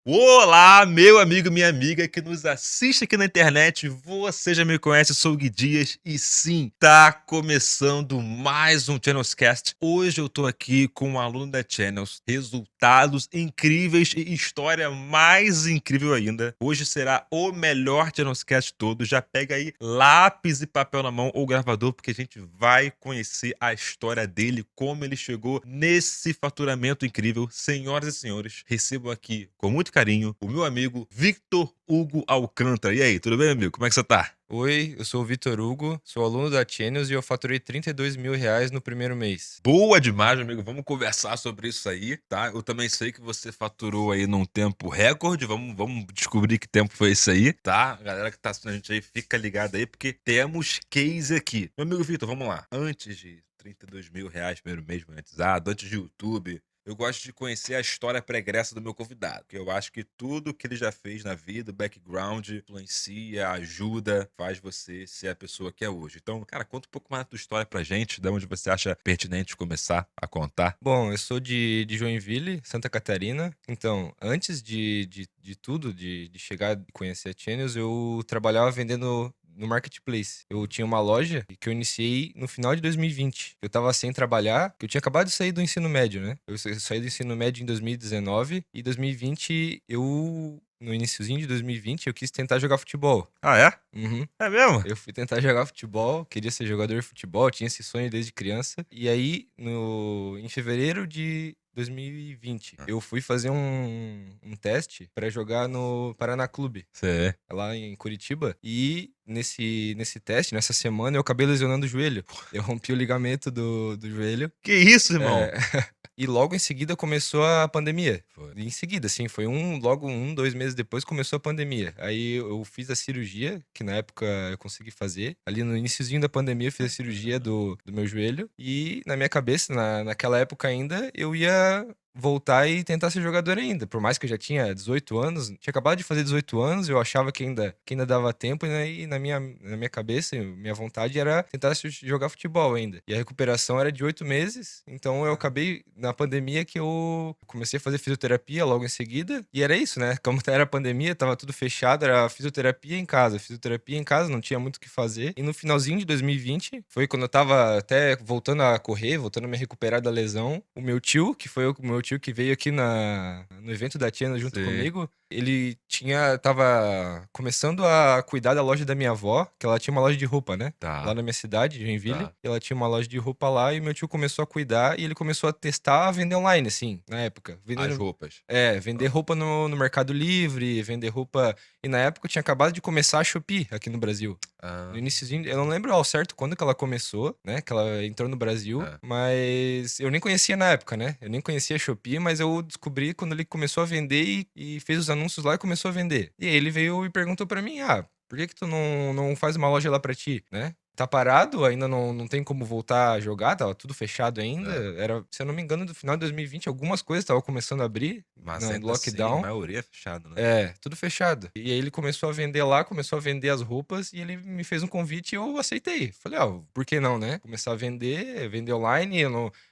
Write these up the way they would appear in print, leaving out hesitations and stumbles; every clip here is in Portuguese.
Olá, meu amigo, minha amiga que nos assiste aqui na internet. Você já me conhece, eu sou o Gui Dias e sim, tá começando mais um Channelscast. Hoje eu tô aqui com um aluno da Channels, resultados incríveis e história mais incrível ainda. Hoje será o melhor Channelscast todo. Já pega aí lápis e papel na mão ou gravador, porque a gente vai conhecer a história dele, como ele chegou nesse faturamento incrível. Senhoras e senhores, recebo aqui com muito carinho o meu amigo Victor Hugo Alcântara. E aí, tudo bem, amigo? Como é que você tá? Oi, eu sou o Vitor Hugo, sou aluno da Channels e eu faturei R$ 32.000 no primeiro mês. Boa demais, meu amigo. Vamos conversar sobre isso aí, tá? Eu também sei que você faturou aí num tempo recorde. Vamos descobrir que tempo foi esse aí, tá? A galera que tá assistindo a gente aí, fica ligada aí, porque temos case aqui. Meu amigo Vitor, vamos lá. Antes de R$ 32.000 primeiro mês monetizado, antes de YouTube, eu gosto de conhecer a história pregressa do meu convidado, que eu acho que tudo que ele já fez na vida, o background, influencia, ajuda, faz você ser a pessoa que é hoje. Então, cara, conta um pouco mais da tua história pra gente, de onde você acha pertinente começar a contar. Bom, eu sou de Joinville, Santa Catarina. Então, antes de tudo, de chegar e conhecer a Channels, eu trabalhava vendendo no Marketplace. Eu tinha uma loja que eu iniciei no final de 2020. Eu tava sem trabalhar, eu tinha acabado de sair do ensino médio, né? Eu saí do ensino médio em 2019 e 2020 no iniciozinho de 2020, eu quis tentar jogar futebol. Ah, é? Uhum. É mesmo? Eu fui tentar jogar futebol, queria ser jogador de futebol, tinha esse sonho desde criança. E aí, em fevereiro de 2020, Ah, eu fui fazer um teste para jogar no Paraná Clube, Sei. lá em Curitiba. E nesse teste, nessa semana, eu acabei lesionando o joelho. Eu rompi o ligamento do joelho. Que isso, irmão? É, e logo em seguida começou a pandemia. Foi. Em seguida, assim, logo 2 meses depois começou a pandemia. Aí eu fiz a cirurgia, que na época eu consegui fazer. Ali no iniciozinho da pandemia eu fiz a cirurgia do meu joelho. E na minha cabeça, naquela época ainda, eu ia voltar e tentar ser jogador ainda. Por mais que eu já tinha 18 anos, tinha acabado de fazer 18 anos, eu achava que ainda dava tempo, né? E na minha cabeça, minha vontade era tentar jogar futebol ainda. E a recuperação era de 8 meses, então eu acabei, na pandemia, que eu comecei a fazer fisioterapia logo em seguida. E era isso, né? Como era a pandemia, tava tudo fechado, era fisioterapia em casa, não tinha muito o que fazer. E no finalzinho de 2020, foi quando eu tava até voltando a correr, voltando a me recuperar da lesão, o meu tio, que foi o meu tio que veio aqui no evento da Tiana junto Sim. comigo, ele tava começando a cuidar da loja da minha avó, que ela tinha uma loja de roupa, né? Lá Tá, na minha cidade, Joinville. tá. E ela tinha uma loja de roupa lá e meu tio começou a cuidar e ele começou a testar a vender online, assim, na época. As Vendendo. roupas. Vender Aham. roupa no Mercado Livre, vender roupa. E na época tinha acabado de começar a Shopee aqui no Brasil. No Ah, iniciozinho, eu não lembro ao certo quando que ela começou, né? Que ela entrou no Brasil, é. mas eu nem conhecia na época, né? Eu nem conhecia a Shopee, mas eu descobri quando ele começou a vender e fez os anúncios lá e começou a vender. E aí ele veio e perguntou pra mim: ah, por que que tu não faz uma loja lá pra ti, né? Tá parado, ainda não tem como voltar a jogar, tava tudo fechado ainda. É. Era, se eu não me engano, do final de 2020, algumas coisas estavam começando a abrir Mas no ainda assim, a lockdown. maioria é fechado, né? Tudo fechado. E aí ele começou a vender lá, começou a vender as roupas e ele me fez um convite e eu aceitei. Falei, por que não, né? Começar a vender online.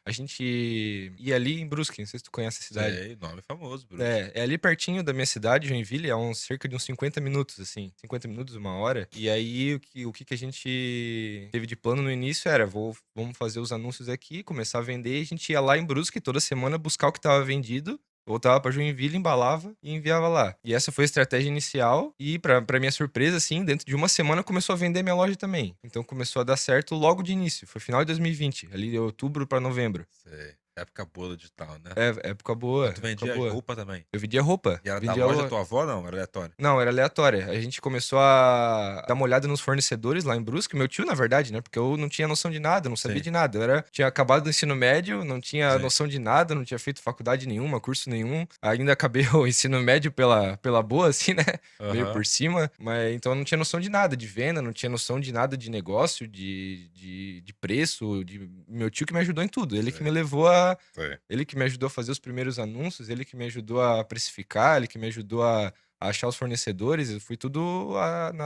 A gente ia ali em Brusque, não sei se tu conhece a cidade. Sei, nome famoso, Brusque. É ali pertinho da minha cidade, Joinville, cerca de uns 50 minutos, assim. 50 minutos, uma hora. E aí, o que a gente teve de plano no início era, vamos fazer os anúncios aqui, começar a vender, e a gente ia lá em Brusque toda semana buscar o que estava vendido, voltava pra Joinville, embalava e enviava lá. E essa foi a estratégia inicial. E pra minha surpresa, assim, dentro de uma semana começou a vender minha loja também. Então começou a dar certo logo de início. Foi final de 2020, ali de outubro pra novembro. Sei. Época boa do digital, né? Época boa, Mas tu época vendia as boa. roupas também. Eu vendia roupa, E era da vendia loja da lo... tua avó, não? Era aleatório. Não, era aleatória. A gente começou a dar uma olhada nos fornecedores lá em Brusque. Meu tio, na verdade, né? Porque eu não tinha noção de nada, não sabia Sim, de nada. Tinha acabado do ensino médio, não tinha sim. noção de nada, não tinha feito faculdade nenhuma, curso nenhum. Ainda acabei o ensino médio pela boa, assim, né? Meio Aham. por cima. Mas então eu não tinha noção de nada de venda, não tinha noção de nada de negócio, de preço. Meu tio que me ajudou em tudo. Ele que me Sei, levou sei. Ele que me ajudou a fazer os primeiros anúncios, ele que me ajudou a precificar, ele que me ajudou a a achar os fornecedores, eu fui tudo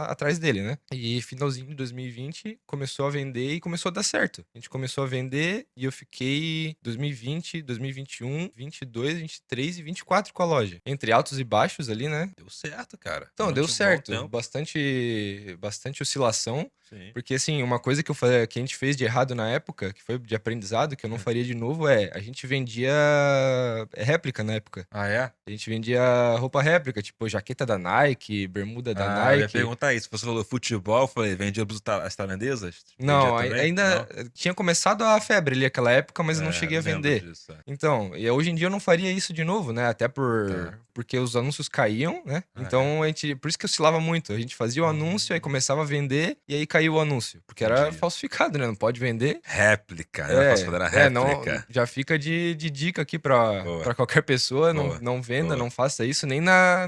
atrás dele, né? E finalzinho de 2020 começou a vender e começou a dar certo. A gente começou a vender e eu fiquei 2020, 2021, 22, 23 e 24 com a loja. Entre altos e baixos ali, né? Deu certo, cara. Então, deu Durante um bom certo. tempo. Bastante oscilação. Sim. Porque, assim, uma coisa que a gente fez de errado na época, que foi de aprendizado, que eu não faria de novo, a gente vendia réplica na época. Ah, é? A gente vendia roupa réplica, tipo jaqueta da Nike, bermuda da Eu ia Nike. perguntar isso. Você falou futebol, eu falei, vendia as tailandesas? Não, Vendia também? ainda tinha começado a febre ali naquela época, mas eu não É, cheguei a lembro vender. disso. Então, e hoje em dia eu não faria isso de novo, né? Até Tá. porque os anúncios caíam, né? Ah, Então, por isso que oscilava muito. A gente fazia o anúncio, aí começava a vender, e aí caiu o anúncio. Porque era Entendi. falsificado, né? Não pode vender. Réplica, né? Posso fazer a réplica. Não, já fica de dica aqui Boa. pra qualquer pessoa. Boa. Não venda, Boa. não faça isso, nem na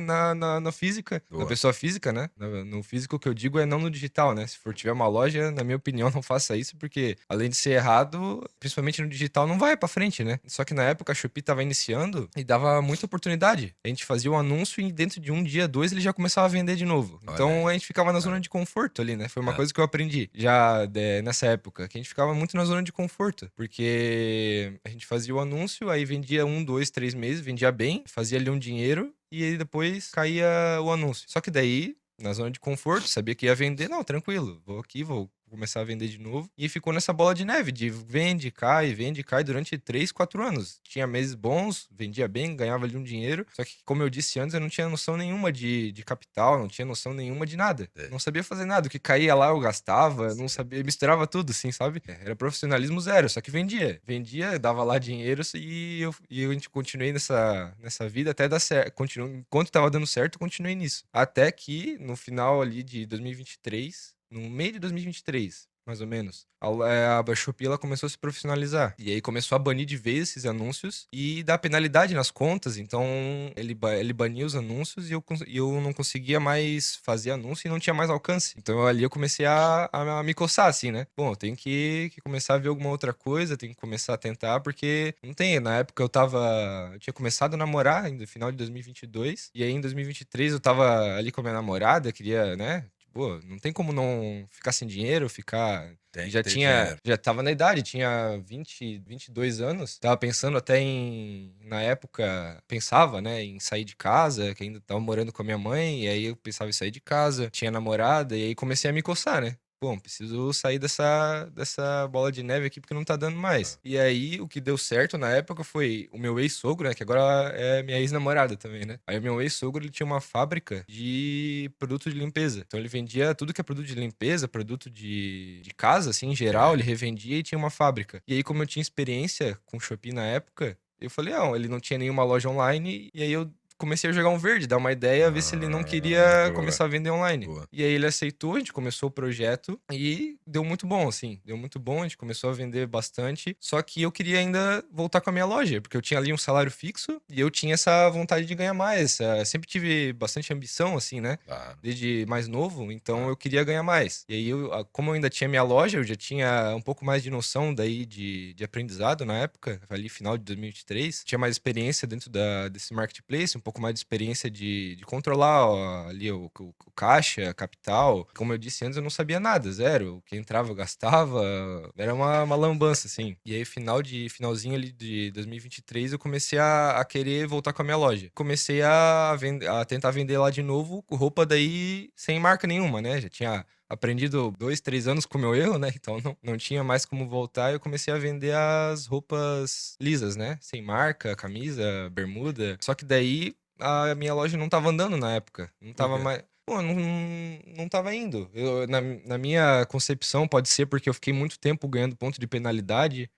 física, na Boa. pessoa física, né? No físico que eu digo é não no digital, né? Se for tiver uma loja, na minha opinião, não faça isso, porque além de ser errado, principalmente no digital, não vai pra frente, né? Só que na época a Shopee tava iniciando e dava muita oportunidade. A gente fazia o anúncio e dentro de um dia, dois, ele já começava a vender de novo. Olha Então aí. a gente ficava na zona de conforto ali, né? Foi uma É. coisa que eu aprendi já nessa época, que a gente ficava muito na zona de conforto, porque a gente fazia o anúncio, aí vendia 1, 2, 3 meses, vendia bem, fazia ali um dinheiro e aí depois caía o anúncio. Só que daí, na zona de conforto, sabia que ia vender, não, tranquilo, vou começar a vender de novo. E ficou nessa bola de neve, de vende, cai durante 3, 4 anos. Tinha meses bons, vendia bem, ganhava ali um dinheiro. Só que, como eu disse antes, eu não tinha noção nenhuma de capital, não tinha noção nenhuma de nada. É. Não sabia fazer nada. O que caía lá eu gastava, não sabia, misturava tudo, assim, sabe? Era profissionalismo zero, só que vendia. Vendia, dava lá dinheiro e a gente continuei nessa vida até dar certo. Enquanto tava dando certo, eu continuei nisso. Até que, no final ali de 2023, no meio de 2023, mais ou menos, a Shopee ela começou a se profissionalizar. E aí começou a banir de vez esses anúncios e dar penalidade nas contas. Então ele bania os anúncios e eu não conseguia mais fazer anúncio e não tinha mais alcance. Então ali eu comecei a me coçar, assim, né? Bom, eu tenho que começar a ver alguma outra coisa, tenho que começar a tentar, porque não tem. Na época eu tinha começado a namorar no final de 2022, e aí em 2023 eu tava ali com a minha namorada, queria, né? Pô, não tem como não ficar sem dinheiro, Tem que ter dinheiro. já tava na idade, tinha 22 anos. Tava pensando até na época, pensava, né, em sair de casa, que ainda tava morando com a minha mãe, e aí eu pensava em sair de casa, tinha namorada, e aí comecei a me coçar, né? Bom, preciso sair dessa bola de neve aqui porque não tá dando mais. E aí, o que deu certo na época foi o meu ex-sogro, né? Que agora é minha ex-namorada também, né? Aí o meu ex-sogro, ele tinha uma fábrica de produto de limpeza. Então ele vendia tudo que é produto de limpeza, produto de casa, assim, em geral, ele revendia e tinha uma fábrica. E aí, como eu tinha experiência com Shopee na época, eu falei, não, ele não tinha nenhuma loja online, e aí eu comecei a jogar um verde, dar uma ideia, ver se ele não queria boa. começar a vender online. Boa. E aí ele aceitou, a gente começou o projeto e deu muito bom, assim. Deu muito bom, a gente começou a vender bastante. Só que eu queria ainda voltar com a minha loja, porque eu tinha ali um salário fixo e eu tinha essa vontade de ganhar mais. Sempre tive bastante ambição, assim, né? Claro. Desde mais novo, então eu queria ganhar mais. E aí, como eu ainda tinha minha loja, eu já tinha um pouco mais de noção daí de aprendizado na época, ali final de 2023. Tinha mais experiência dentro desse marketplace, um pouco mais de experiência de controlar ali o caixa, capital. Como eu disse antes, eu não sabia nada, zero. O que entrava eu gastava, era uma lambança, assim. E aí, finalzinho ali de 2023, eu comecei a querer voltar com a minha loja. Comecei a tentar vender lá de novo, com roupa daí sem marca nenhuma, né? Já tinha aprendido 2, 3 anos com o meu erro, né? Então não tinha mais como voltar. Eu comecei a vender as roupas lisas, né? Sem marca, camisa, bermuda. Só que daí a minha loja não tava andando na época. Não tava mais. Pô, não tava indo. Na minha concepção, pode ser porque eu fiquei muito tempo ganhando ponto de penalidade.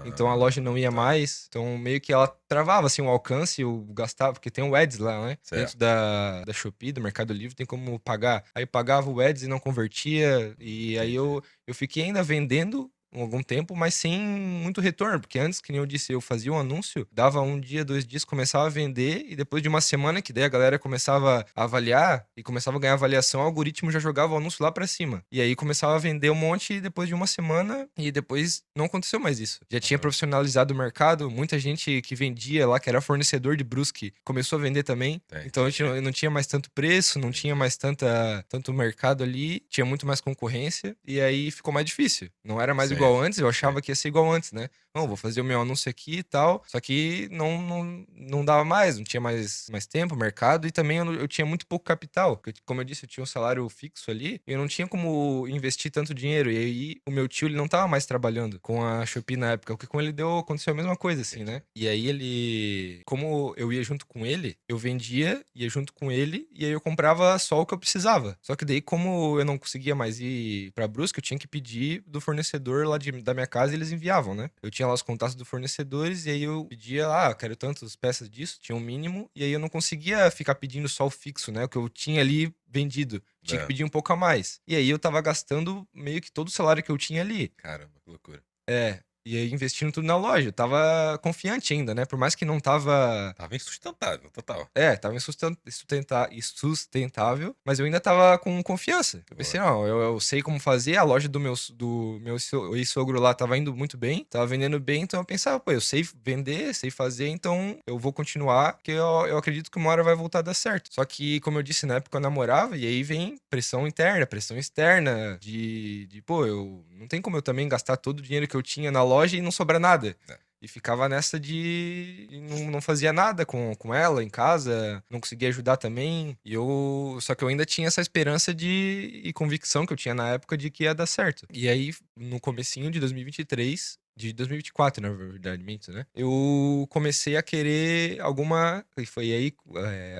Então a loja não ia mais. Então meio que ela travava assim o alcance, eu gastava, porque tem o Ads lá, né? Certo. Dentro da Shopee, do Mercado Livre, tem como pagar. Aí pagava o Ads e não convertia. E aí eu fiquei ainda vendendo algum tempo, mas sem muito retorno, porque antes, que nem eu disse, eu fazia um anúncio, dava um dia, 2 dias, começava a vender, e depois de uma semana, que daí a galera começava a avaliar, e começava a ganhar avaliação, o algoritmo já jogava o anúncio lá pra cima. E aí começava a vender um monte depois de uma semana, e depois não aconteceu mais isso. Já tinha profissionalizado o mercado, muita gente que vendia lá, que era fornecedor de Brusque, começou a vender também. Então a gente não tinha mais tanto preço, não tinha mais tanto mercado ali, tinha muito mais concorrência, e aí ficou mais difícil. Não era mais igual antes, eu achava que ia ser igual antes, né? Não, vou fazer o meu anúncio aqui e tal, só que não dava mais, não tinha mais tempo, mercado, e também eu tinha muito pouco capital, porque, como eu disse, eu tinha um salário fixo ali, e eu não tinha como investir tanto dinheiro, e aí o meu tio, ele não tava mais trabalhando com a Shopee na época, porque com ele aconteceu a mesma coisa, assim, né? E aí ele, como eu ia junto com ele, eu vendia, ia junto com ele, e aí eu comprava só o que eu precisava. Só que daí, como eu não conseguia mais ir pra Brusque, eu tinha que pedir do fornecedor lá da minha casa, e eles enviavam, né? Eu tinha lá os contatos dos fornecedores, e aí eu pedia lá, quero tantas peças disso, tinha um mínimo, e aí eu não conseguia ficar pedindo só o fixo, né? O que eu tinha ali vendido. Tinha que pedir um pouco a mais. E aí eu tava gastando meio que todo o salário que eu tinha ali. Caramba, que loucura. E aí investindo tudo na loja. Eu tava confiante ainda, né? Por mais que não tava... Tava insustentável, total. Tava insustentável, mas eu ainda tava com confiança. Eu pensei, não, eu sei como fazer, a loja do meu ex-sogro lá tava indo muito bem, tava vendendo bem, então eu pensava, pô, eu sei vender, sei fazer, então eu vou continuar, porque eu acredito que uma hora vai voltar a dar certo. Só que, como eu disse, na época eu namorava, e aí vem pressão interna, pressão externa, pô, não tem como eu também gastar todo o dinheiro que eu tinha na loja e não sobrar nada. E ficava nessa de... Não fazia nada com ela em casa, não conseguia ajudar também. Só que eu ainda tinha essa esperança e convicção que eu tinha na época de que ia dar certo. E aí, no comecinho de 2023... De 2024, na verdade, minto, né? Eu comecei a querer alguma... E foi aí,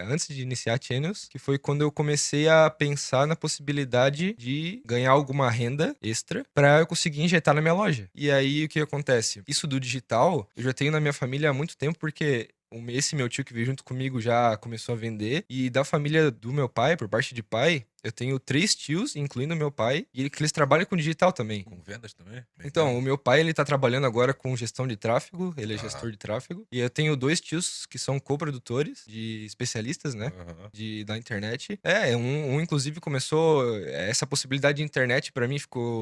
antes de iniciar a Channels, que foi quando eu comecei a pensar na possibilidade de ganhar alguma renda extra pra eu conseguir injetar na minha loja. E aí, o que acontece? Isso do digital, eu já tenho na minha família há muito tempo, porque... Esse meu tio que veio junto comigo já começou a vender. E da família do meu pai, por parte de pai, eu tenho 3 tios, incluindo meu pai, e que eles trabalham com digital também. Com vendas também? Então, o meu pai, ele tá trabalhando agora com gestão de tráfego, ele é gestor de tráfego. E eu tenho 2 tios que são coprodutores, de especialistas, né? Da internet. Um inclusive começou... Essa possibilidade de internet, pra mim,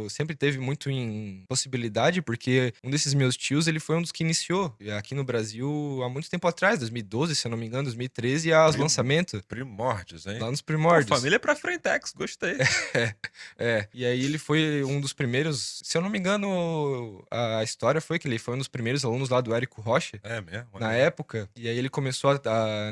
sempre teve muito em possibilidade, porque um desses meus tios, ele foi um dos que iniciou aqui no Brasil há muito tempo atrás, 2012, se eu não me engano, 2013, aos lançamentos. Primórdios, hein? Lá nos primórdios. Pô, família é pra Frentex, gostei. E aí ele foi um dos primeiros... Se eu não me engano, a história foi que ele foi um dos primeiros alunos lá do Érico Rocha. É mesmo? Na época. E aí ele começou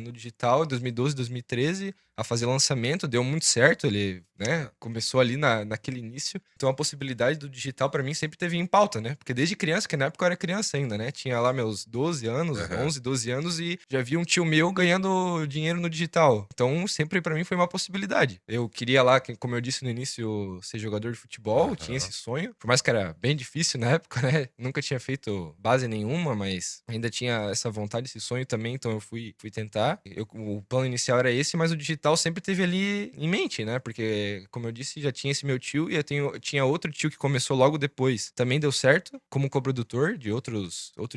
no digital, em 2012, 2013, a fazer lançamento, deu muito certo, ele, né, começou ali naquele início. Então a possibilidade do digital pra mim sempre teve em pauta, né? Porque desde criança, que na época eu era criança ainda, né? Tinha lá meus 12 anos, 11, 12 anos, e já vi um tio meu ganhando dinheiro no digital. Então sempre pra mim foi uma possibilidade. Eu queria lá, como eu disse no início, ser jogador de futebol, tinha esse sonho. Por mais que era bem difícil na época, né? Nunca tinha feito base nenhuma, mas ainda tinha essa vontade, esse sonho também, então eu fui tentar. O plano inicial era esse, mas o digital sempre teve ali em mente, né? Porque, como eu disse, já tinha esse meu tio e tinha outro tio que começou logo depois. Também deu certo, como coprodutor de outro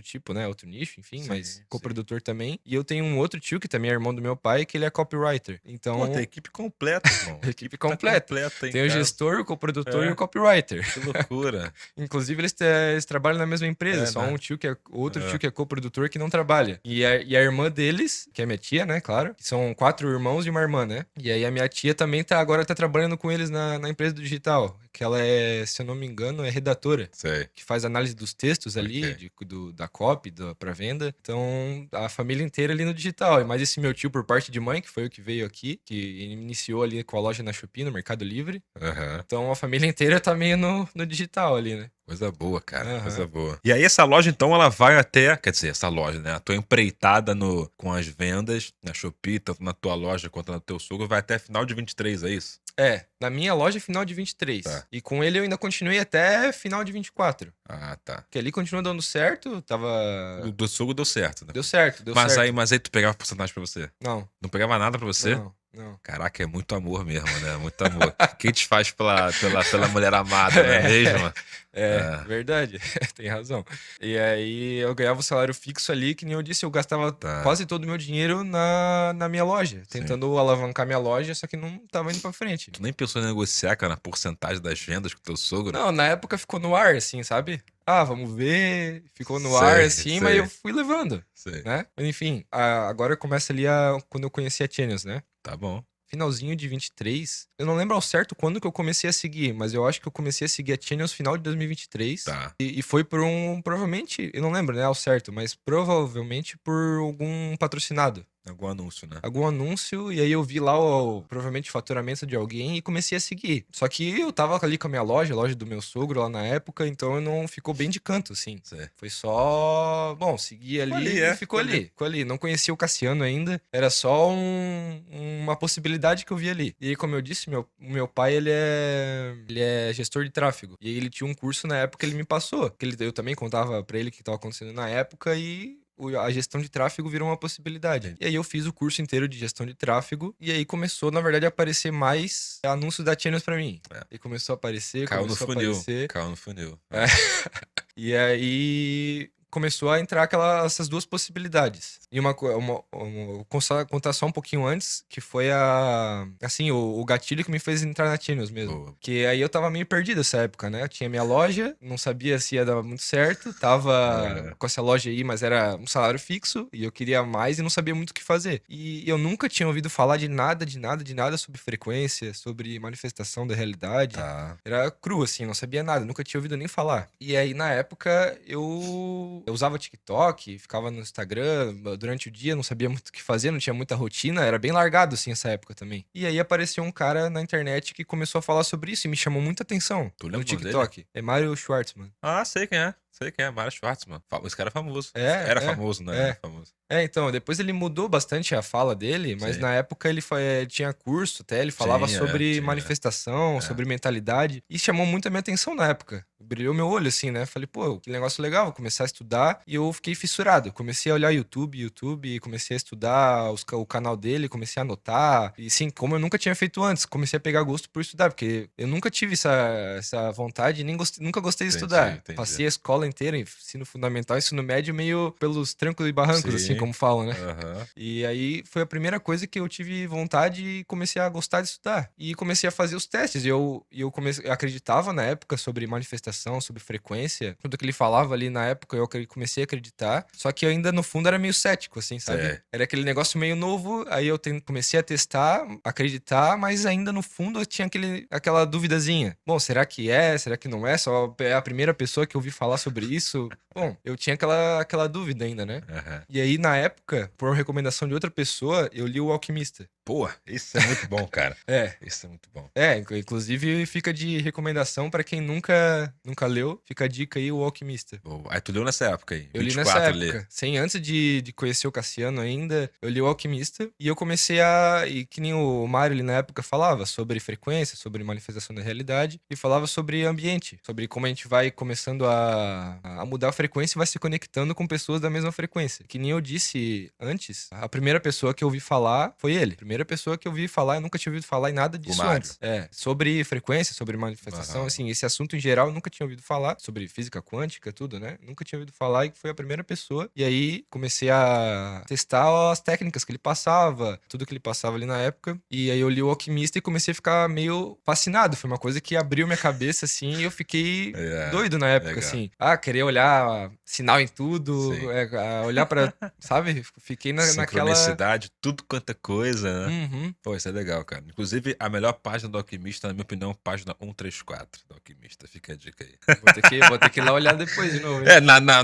tipo, né? Outro nicho, enfim, mas coprodutor também. E eu tenho um outro tio que também é irmão do meu pai, que ele é copywriter. Então... Pô, tem equipe completa, irmão. Equipe completa. Tem o gestor, o coprodutor e o copywriter. Que loucura. Inclusive, eles trabalham na mesma empresa, só um tio outro tio que é coprodutor que não trabalha. E a irmã deles, que é minha tia, né, claro, que são 4 irmãos e uma irmã, né? E aí a minha tia também agora tá trabalhando com eles na empresa do digital, que ela é, se eu não me engano, é redatora. Sei. Que faz análise dos textos ali, da copy, pra venda. Então, a família inteira ali no digital. E mais esse meu tio por parte de mãe, que foi o que veio aqui, que iniciou ali com a loja na Shopee, no Mercado Livre. Então, a família inteira tá meio no digital ali, né? Coisa boa, cara. Coisa boa. E aí essa loja, então, ela vai até... Quer dizer, essa loja, né? A tua empreitada com as vendas na Shopee, tanto na tua loja quanto no teu sogro, vai até final de 23, é isso? Na minha loja final de 23. Tá. E com ele eu ainda continuei até final de 24. Ah, tá. Porque ali continuou dando certo, tava... O do sogro deu certo, né? Deu certo. Mas aí tu pegava porcentagem pra você? Não. Não pegava nada pra você? Não. Não. Caraca, é muito amor mesmo, né? Muito amor. Quem te faz pela mulher amada, não é mesmo? Verdade. Tem razão. E aí eu ganhava o salário fixo ali, que nem eu disse, eu gastava Tá. quase todo o meu dinheiro na minha loja, Sim. tentando alavancar minha loja, só que não tava indo pra frente. Tu nem pensou em negociar, cara, na porcentagem das vendas com teu sogro? Não, na época ficou no ar, assim, sabe? Ah, vamos ver. Ficou no Sei, ar, assim, mas sei. eu fui levando, Sei. né? Mas enfim, agora começa ali quando eu conheci a Channels, né? Tá bom. Finalzinho de 23. Eu não lembro ao certo quando que eu comecei a seguir, mas eu acho que eu comecei a seguir a Channels final de 2023. Tá. E foi por provavelmente, eu não lembro, né, ao certo, mas provavelmente por algum patrocinado. Algum anúncio, né? Algum anúncio, e aí eu vi lá provavelmente o faturamento de alguém e comecei a seguir. Só que eu tava ali com a minha loja, a loja do meu sogro lá na época, então eu não ficou bem de canto, assim. Sei. Foi só, bom, segui ali ali, e ficou ali. Ficou ali. Não conhecia o Cassiano ainda, era só uma possibilidade que eu vi ali. E aí, como eu disse, o meu pai, ele é gestor de tráfego. E aí ele tinha um curso na época que ele me passou. Eu também contava pra ele o que tava acontecendo na época e a gestão de tráfego virou uma possibilidade. Entendi. E aí eu fiz o curso inteiro de gestão de tráfego e aí começou, na verdade, a aparecer mais anúncios da Channels pra mim. E começou a aparecer, Caiu no começou a funil. aparecer. Caiu no funil. E aí começou a entrar essas duas possibilidades. E contar só um pouquinho antes, que foi assim, o gatilho que me fez entrar na Channels mesmo. Boa. Porque aí eu tava meio perdido nessa época, né? Eu tinha minha loja, não sabia se ia dar muito certo, tava com essa loja aí, mas era um salário fixo, e eu queria mais e não sabia muito o que fazer. E eu nunca tinha ouvido falar de nada sobre frequência, sobre manifestação da realidade. Tá. Era cru, assim, não sabia nada, nunca tinha ouvido nem falar. E aí, na época, eu usava TikTok, ficava no Instagram durante o dia, não sabia muito o que fazer, não tinha muita rotina, era bem largado, assim, essa época também. E aí apareceu um cara na internet que começou a falar sobre isso e me chamou muita atenção. Tu lembra No o nome TikTok. É Mário Schwartzman. Ah, sei quem é. Sei quem é. Mário Schwartzman. Esse cara é famoso. É, Era é, famoso, né? é. Era famoso. Então, depois ele mudou bastante a fala dele, mas Sim. na época ele tinha curso até, ele falava sobre tinha. manifestação, sobre mentalidade, e chamou muito a minha atenção na época. Brilhou meu olho, assim, né? Falei, pô, que negócio legal, vou começar a estudar, e eu fiquei fissurado. Comecei a olhar YouTube, comecei a estudar o canal dele, comecei a anotar, e sim, como eu nunca tinha feito antes, comecei a pegar gosto por estudar, porque eu nunca tive essa vontade, nunca gostei de estudar. Entendi. Passei a escola inteira, ensino fundamental, ensino médio, meio pelos trancos e barrancos, assim, como falam, né? E aí foi a primeira coisa que eu tive vontade e comecei a gostar de estudar. E comecei a fazer os testes. Eu acreditava na época sobre manifestação, sobre frequência. Tudo que ele falava ali na época, eu comecei a acreditar. Só que eu ainda no fundo era meio cético, assim, sabe? Era aquele negócio meio novo. Aí eu comecei a testar, acreditar, mas ainda no fundo eu tinha aquela duvidazinha. Bom, será que é? Será que não é? Só é a primeira pessoa que eu ouvi falar sobre isso. Bom, eu tinha aquela dúvida ainda, né? E aí, na época, por recomendação de outra pessoa, eu li O Alquimista. Pô, isso é muito bom, cara. Isso é muito bom. Inclusive fica de recomendação pra quem nunca leu, fica a dica aí, O Alquimista. Aí tu leu nessa época aí? Eu li nessa época. Sem antes de conhecer o Cassiano ainda, eu li O Alquimista e eu comecei e que nem o Mário ali na época falava sobre frequência, sobre manifestação da realidade e falava sobre ambiente, sobre como a gente vai começando a mudar a frequência e vai se conectando com pessoas da mesma frequência. Que nem eu disse antes, a primeira pessoa que eu ouvi falar foi ele. Primeira pessoa que eu ouvi falar, eu nunca tinha ouvido falar em nada disso antes. Sobre frequência, sobre manifestação, assim, esse assunto em geral eu nunca tinha ouvido falar, sobre física quântica, tudo, né? Nunca tinha ouvido falar e foi a primeira pessoa. E aí comecei a testar as técnicas que ele passava, tudo que ele passava ali na época. E aí eu li O Alquimista e comecei a ficar meio fascinado. Foi uma coisa que abriu minha cabeça, assim, e eu fiquei doido na época, assim. Querer olhar sinal em tudo, olhar pra, sabe? Fiquei naquela... Sincronicidade, tudo quanto é coisa, né? Pô, isso é legal, cara. Inclusive, a melhor página do Alquimista, na minha opinião, página 134 do Alquimista. Fica a dica aí. Vou ter que ir lá olhar depois de novo.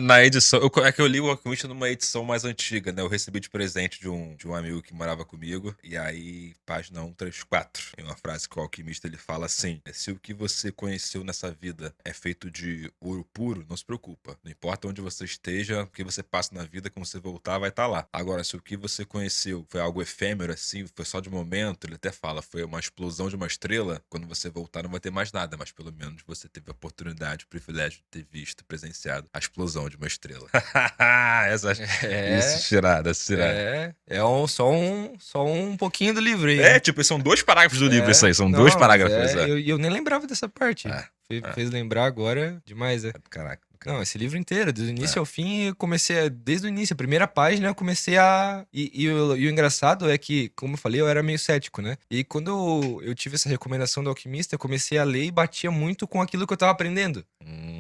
Na edição... É que eu li o Alquimista numa edição mais antiga, né? Eu recebi de presente de um amigo que morava comigo. E aí, página 134. Tem uma frase que o Alquimista, ele fala assim: se o que você conheceu nessa vida é feito de ouro puro, não se preocupa. Não importa onde você esteja, o que você passa na vida, quando você voltar, vai estar lá. Agora, se o que você conheceu foi algo efêmero, assim, foi só de momento, ele até fala, foi uma explosão de uma estrela, quando você voltar não vai ter mais nada, mas pelo menos você teve a oportunidade, o privilégio de ter visto, presenciado a explosão de uma estrela. É, Isso, tirada, tirada. só um pouquinho do livro aí, É, hein? tipo, são 2 parágrafos do livro isso aí, são 2 Não, mas parágrafos, eu nem lembrava dessa parte. É, é, Fez lembrar agora demais, é. caraca. Não, esse livro inteiro, do início É. ao fim, eu comecei, desde o início, a primeira página, eu comecei a. E o engraçado é que, como eu falei, eu era meio cético, né? E quando eu tive essa recomendação do Alquimista, eu comecei a ler e batia muito com aquilo que eu tava aprendendo.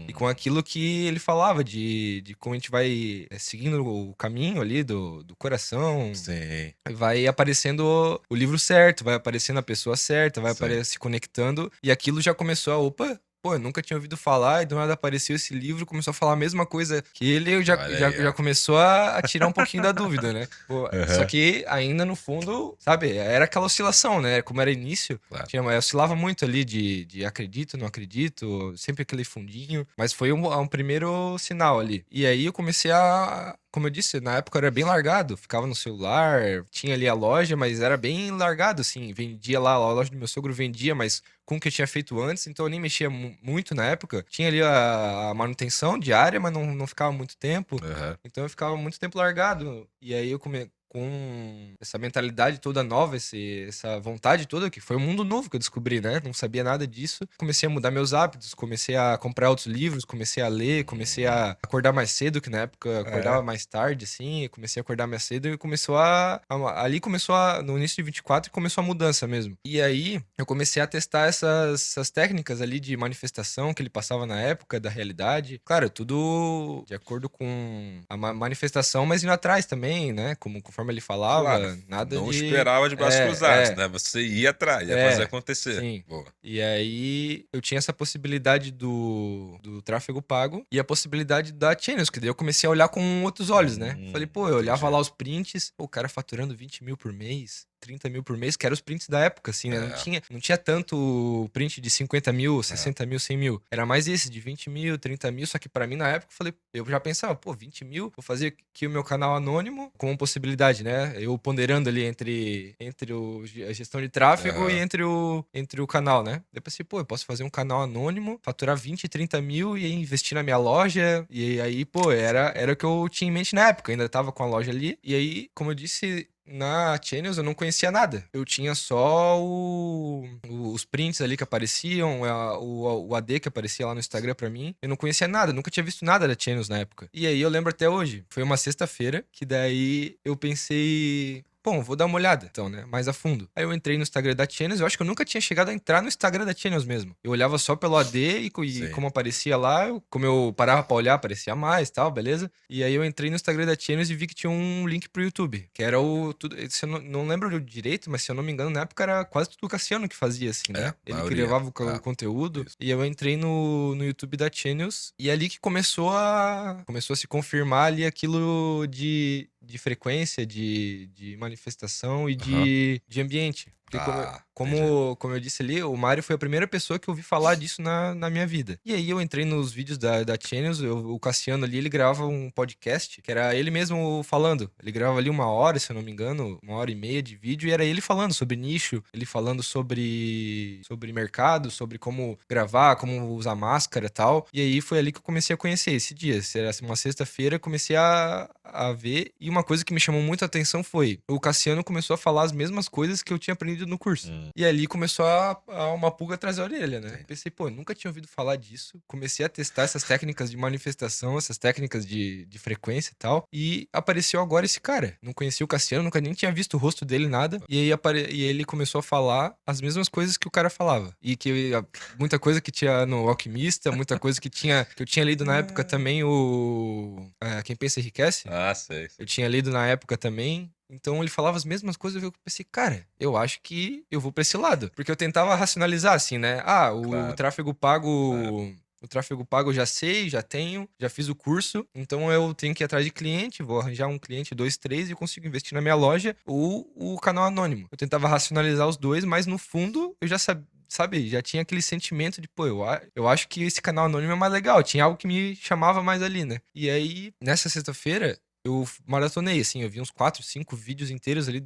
E com aquilo que ele falava, de como a gente vai seguindo o caminho ali do coração. Sim. Vai aparecendo o livro certo, vai aparecendo a pessoa certa, vai Sim. se conectando. E aquilo já começou a, opa, pô, eu nunca tinha ouvido falar, e do nada apareceu esse livro, começou a falar a mesma coisa que ele, Olha aí, já ó. começou a tirar um pouquinho da dúvida, né? Pô, só Aham. que ainda no fundo, sabe, era aquela oscilação, né? Como era início, Claro. oscilava muito ali de acredito, não acredito, sempre aquele fundinho, mas foi um primeiro sinal ali. E aí eu comecei a. Como eu disse, na época eu era bem largado, ficava no celular, tinha ali a loja, mas era bem largado, assim. Vendia lá, a loja do meu sogro vendia, mas com o que eu tinha feito antes, então eu nem mexia muito na época. Tinha ali a manutenção diária, mas não ficava muito tempo. Aham. Então eu ficava muito tempo largado. E aí eu com essa mentalidade toda nova, essa vontade toda, que foi um mundo novo que eu descobri, né? Não sabia nada disso. Comecei a mudar meus hábitos, comecei a comprar outros livros, comecei a ler, comecei a acordar mais cedo, que na época eu acordava mais tarde, assim, comecei a acordar mais cedo e ali começou no início de 24, começou a mudança mesmo. E aí eu comecei a testar essas técnicas ali de manifestação que ele passava na época, da realidade. Claro, tudo de acordo com a manifestação, mas indo atrás também, né? Conforme ele falava, Claro, nada não de. esperava de braços cruzados, né? Você ia atrás, ia fazer acontecer. Sim. Boa. E aí eu tinha essa possibilidade do tráfego pago e a possibilidade da Channels, que daí eu comecei a olhar com outros olhos, né? Falei, pô, eu olhava entendi. lá os prints, pô, o cara faturando 20 mil por mês. 30 mil por mês, que eram os prints da época, assim, né? Não tinha tanto print de 50 mil, 60 mil, 100 mil. Era mais esse, de 20 mil, 30 mil. Só que pra mim, na época, eu já pensava, pô, 20 mil, vou fazer aqui o meu canal anônimo como possibilidade, né? Eu ponderando ali entre a gestão de tráfego e entre o canal, né? Depois assim, pô, eu posso fazer um canal anônimo, faturar 20, 30 mil e investir na minha loja. E aí, pô, era o que eu tinha em mente na época. Ainda tava com a loja ali. E aí, como eu disse, na Channels eu não conhecia nada. Eu tinha só os prints ali que apareciam, o AD que aparecia lá no Instagram pra mim. Eu não conhecia nada, nunca tinha visto nada da Channels na época. E aí eu lembro até hoje. Foi uma sexta-feira que daí eu pensei, bom, vou dar uma olhada, então, né? Mais a fundo. Aí eu entrei no Instagram da Channels, eu acho que eu nunca tinha chegado a entrar no Instagram da Channels mesmo. Eu olhava só pelo AD e como aparecia lá, como eu parava pra olhar, aparecia mais e tal, beleza? E aí eu entrei no Instagram da Channels e vi que tinha um link pro YouTube, que era se eu não lembro direito, mas se eu não me engano, na época era quase tudo o Cassiano que fazia, assim, né? Ele que levava o conteúdo. Isso. E eu entrei no YouTube da Channels e ali que começou a se confirmar ali aquilo de frequência, de manifestação e de ambiente. Porque como eu disse ali, o Mário foi a primeira pessoa que eu ouvi falar disso na minha vida. E aí eu entrei nos vídeos da Channels, o Cassiano ali, ele gravava um podcast, que era ele mesmo falando. Ele gravava ali 1 hora, se eu não me engano, 1 hora e meia de vídeo, e era ele falando sobre nicho, ele falando sobre mercado, sobre como gravar, como usar máscara e tal. E aí foi ali que eu comecei a conhecer esse dia. Era uma sexta-feira, comecei a ver, e uma coisa que me chamou muito a atenção foi, o Cassiano começou a falar as mesmas coisas que eu tinha aprendido no curso. E ali começou uma pulga atrás da orelha, né? Pensei, pô, eu nunca tinha ouvido falar disso. Comecei a testar essas técnicas de manifestação, essas técnicas de frequência e tal. E apareceu agora esse cara. Não conhecia o Cassiano, nunca nem tinha visto o rosto dele, nada. E aí ele começou a falar as mesmas coisas que o cara falava. E que muita coisa que tinha no Alquimista, muita coisa que eu tinha lido na época também Quem Pensa Enriquece. Ah, sei. Eu tinha lido na época também. Então ele falava as mesmas coisas, eu pensei, cara, eu acho que eu vou pra esse lado. Porque eu tentava racionalizar, assim, né? O tráfego pago. Claro. O tráfego pago eu já sei, já tenho, já fiz o curso, então eu tenho que ir atrás de cliente, vou arranjar um cliente, 2, 3 e consigo investir na minha loja ou o canal anônimo. Eu tentava racionalizar os dois, mas no fundo eu já sabe, já tinha aquele sentimento de, pô, eu acho que esse canal anônimo é mais legal. Tinha algo que me chamava mais ali, né? E aí, nessa sexta-feira, eu maratonei, assim, eu vi uns 4, 5 vídeos inteiros ali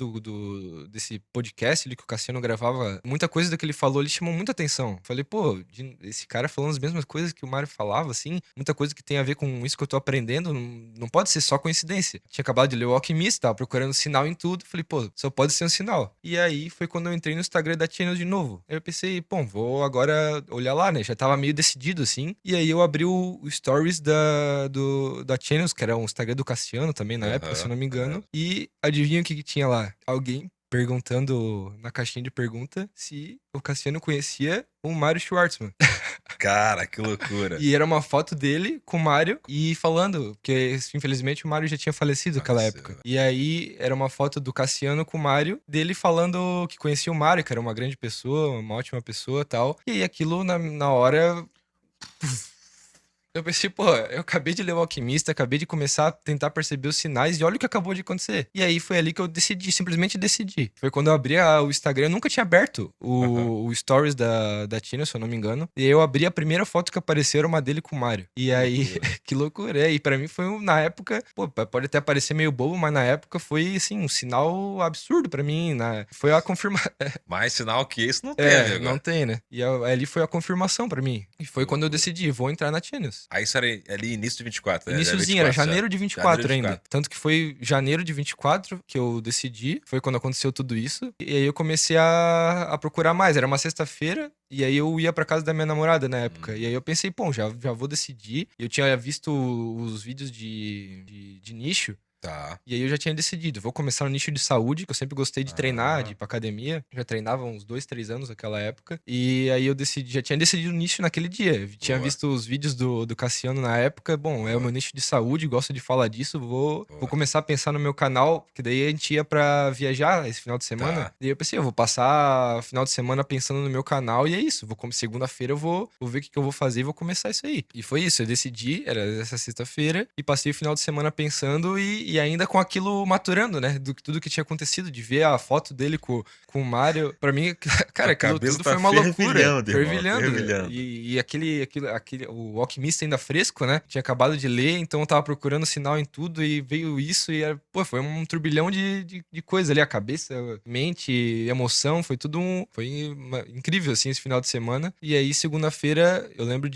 desse podcast ali que o Cassiano gravava. Muita coisa do que ele falou, ele chamou muita atenção. Falei, pô, esse cara falando as mesmas coisas que o Mário falava, assim, muita coisa que tem a ver com isso que eu tô aprendendo, não pode ser só coincidência. Tinha acabado de ler O Alquimista, tava procurando sinal em tudo, falei, pô, só pode ser um sinal. E aí foi quando eu entrei no Instagram da Channel de novo. Aí eu pensei, pô, vou agora olhar lá, né? Já tava meio decidido, assim. E aí eu abri o Stories da Channels, que era um Instagram do Cassiano também na época, se eu não me engano. E adivinha o que tinha lá? Alguém perguntando na caixinha de pergunta se o Cassiano conhecia o Mário Schwartzman. Cara, que loucura. E era uma foto dele com o Mário e falando, porque infelizmente o Mário já tinha falecido naquela época. E aí era uma foto do Cassiano com o Mário, dele falando que conhecia o Mário, que era uma grande pessoa, uma ótima pessoa e tal. E aí aquilo na hora. Eu pensei, pô, eu acabei de ler O Alquimista, acabei de começar a tentar perceber os sinais e olha o que acabou de acontecer. E aí foi ali que eu decidi, simplesmente decidi. Foi quando eu abri o Instagram, eu nunca tinha aberto o Stories da Tina, se eu não me engano. E aí eu abri a primeira foto que apareceu, era uma dele com o Mário. E aí, que loucura. E pra mim foi, na época, pô, pode até parecer meio bobo, mas na época foi, assim, um sinal absurdo pra mim. Foi a confirmação. Mais sinal que isso não tem, amigo. Não tem, né? E ali foi a confirmação pra mim. E foi quando eu decidi, vou entrar na Channels. Aí isso era ali início de 24, né? Iniciozinho, era janeiro de 24 ainda. Tanto que foi janeiro de 24 que eu decidi. Foi quando aconteceu tudo isso. E aí eu comecei a procurar mais. Era uma sexta-feira. E aí eu ia pra casa da minha namorada na época. E aí eu pensei, pô, já vou decidir. Eu tinha visto os vídeos de nicho. Tá. E aí eu já tinha decidido, vou começar no nicho de saúde, que eu sempre gostei de treinar, de ir pra academia. Já treinava uns 2, 3 anos naquela época. E aí eu já tinha decidido o nicho naquele dia. Eu tinha visto os vídeos do Cassiano na época. Bom, é o meu nicho de saúde, gosto de falar disso. Vou começar a pensar no meu canal, que daí a gente ia pra viajar esse final de semana. E aí eu pensei, eu vou passar o final de semana pensando no meu canal e é isso. Segunda-feira eu vou ver o que eu vou fazer e vou começar isso aí. E foi isso, eu decidi, era essa sexta-feira, e passei o final de semana pensando e ainda com aquilo maturando, né? Tudo que tinha acontecido, de ver a foto dele com o Mário. Pra mim, cara, aquilo tudo foi uma loucura. Fervilhando. E o Alquimista ainda fresco, né? Tinha acabado de ler, então eu tava procurando sinal em tudo e veio isso e foi um turbilhão de coisa ali. A cabeça, mente, emoção, foi tudo foi incrível, assim, esse final de semana. E aí, segunda-feira, eu lembro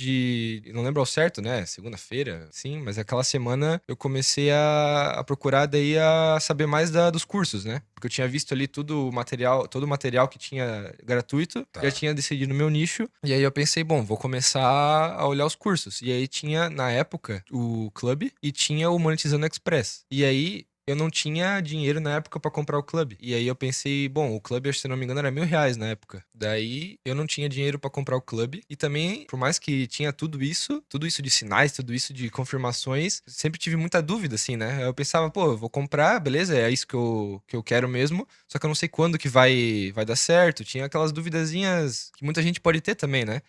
não lembro ao certo, né? Segunda-feira, sim, mas aquela semana eu comecei a procurar daí a saber mais dos cursos, né? Porque eu tinha visto ali todo o material que tinha gratuito, já tinha decidido o meu nicho, e aí eu pensei, bom, vou começar a olhar os cursos. E aí tinha, na época, o Club e tinha o Monetizando Express. E aí eu não tinha dinheiro na época pra comprar o Club. E aí eu pensei, bom, o Club, se não me engano, era R$1.000 na época. Daí eu não tinha dinheiro pra comprar o Club. E também, por mais que tinha tudo isso de sinais, tudo isso de confirmações, sempre tive muita dúvida, assim, né? Eu pensava, pô, eu vou comprar, beleza, é isso que eu quero mesmo. Só que eu não sei quando que vai dar certo. Tinha aquelas duvidazinhas que muita gente pode ter também, né?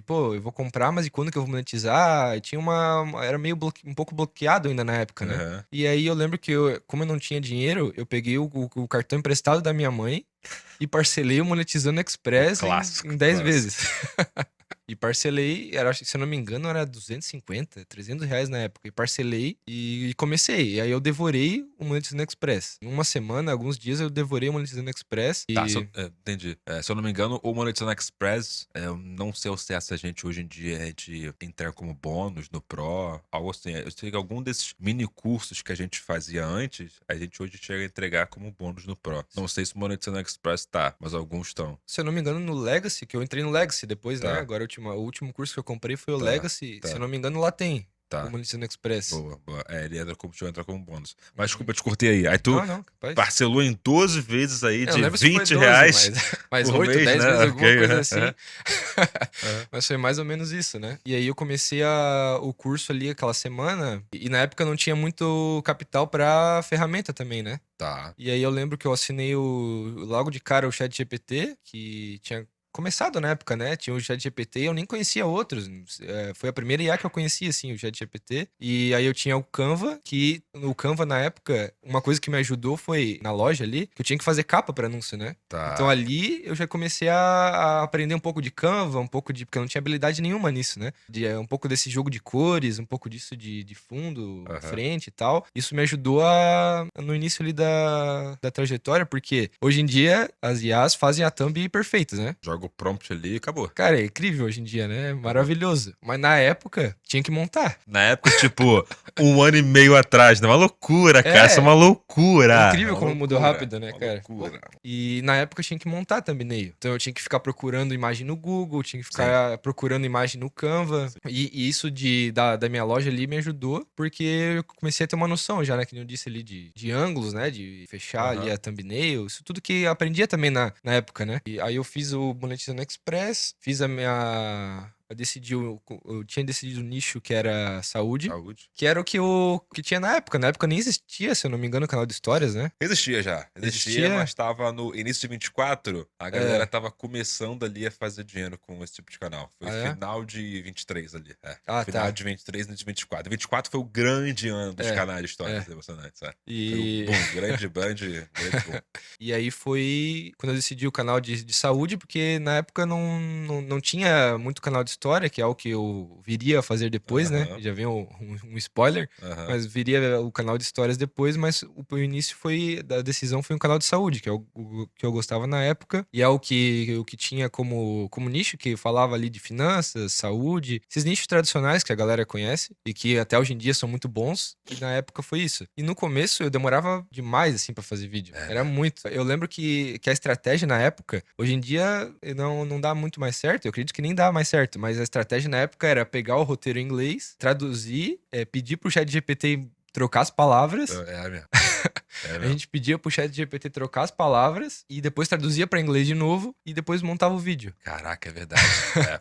Pô, eu vou comprar, mas e quando que eu vou monetizar? Tinha era meio um pouco bloqueado ainda na época, né? Uhum. E aí eu lembro que como eu não tinha dinheiro, eu peguei o cartão emprestado da minha mãe e parcelei o Monetizando Express em 10 vezes. E parcelei, se eu não me engano, era 250, R$300 na época. E parcelei e comecei. E aí eu devorei o Monetizando Express. Em uma semana, alguns dias, eu devorei o Monetizando Express. Entendi. Se eu não me engano, o Monetizando Express, eu não sei o certo se a gente hoje em dia é de entrar como bônus no Pro, algo assim. Eu sei que algum desses mini cursos que a gente fazia antes, a gente hoje chega a entregar como bônus no Pro. Não sei se o Monetizando Express tá, mas alguns estão. Se eu não me engano, no Legacy, que eu entrei no Legacy depois, né? Agora o último curso que eu comprei foi o Legacy. Se eu não me engano, lá tem. O Monetizando Express. Boa. Ele entra como bônus. Mas desculpa, eu te cortei aí. Aí tu não, capaz. parcelou em 12 vezes aí de R$20. Mas 8, 10 né? vezes, alguma coisa assim. Mas foi mais ou menos isso, né? E aí eu comecei o curso ali aquela semana. E na época não tinha muito capital pra ferramenta também, né? Tá. E aí eu lembro que eu assinei logo de cara o ChatGPT, que tinha começado na época, né? Tinha o ChatGPT, eu nem conhecia outros. Foi a primeira IA que eu conhecia, assim, o ChatGPT. E aí eu tinha o Canva, que no Canva, na época, uma coisa que me ajudou foi, na loja ali, que eu tinha que fazer capa para anúncio, né? Tá. Então ali eu já comecei a aprender um pouco de Canva, um pouco de... Porque eu não tinha habilidade nenhuma nisso, né? Um pouco desse jogo de cores, um pouco disso de fundo, frente e tal. Isso me ajudou no início ali da trajetória, porque hoje em dia as IAs fazem a thumb perfeitas, né? Joga o prompt ali e acabou. Cara, é incrível hoje em dia, né? Maravilhoso. Mas na época, tinha que montar. Na época, tipo, 1 ano e meio atrás, né? Uma loucura, cara. Isso é uma loucura. É incrível Uma como mudou loucura, rápido, né, uma cara? loucura. E na época eu tinha que montar thumbnail. Então eu tinha que ficar procurando imagem no Google, tinha que ficar procurando imagem no Canva. E isso da minha loja ali me ajudou, porque eu comecei a ter uma noção já, né? Que nem eu disse ali, de ângulos, né? De fechar ali a thumbnail. Isso tudo que eu aprendia também na época, né? E aí eu fiz o Monetizando Express, fiz a minha... Eu tinha decidido o nicho que era saúde. Que era o que tinha na época. Na época nem existia, se eu não me engano, o canal de histórias, né? Existia já. Existia, mas tava no início de 24, a galera tava começando ali a fazer dinheiro com esse tipo de canal. Foi final de 23 ali. Final de 23 e de 24. 24 foi o grande ano dos canais de histórias emocionantes. Foi o boom, grande boom. E aí foi quando eu decidi o canal de saúde, porque na época não tinha muito canal de história, que é o que eu viria a fazer depois, né? Já vem um spoiler, mas viria o canal de histórias depois, mas o início da decisão foi um canal de saúde, que é o que eu gostava na época, e é o que tinha como nicho, que falava ali de finanças, saúde, esses nichos tradicionais que a galera conhece, e que até hoje em dia são muito bons, e na época foi isso. E no começo eu demorava demais, assim, pra fazer vídeo. Era muito. Eu lembro que a estratégia na época, hoje em dia não dá muito mais certo, eu acredito que nem dá mais certo, mas a estratégia na época era pegar o roteiro em inglês, traduzir, pedir pro ChatGPT trocar as palavras. A gente pedia pro ChatGPT trocar as palavras e depois traduzia pra inglês de novo e depois montava o vídeo. Caraca, é verdade.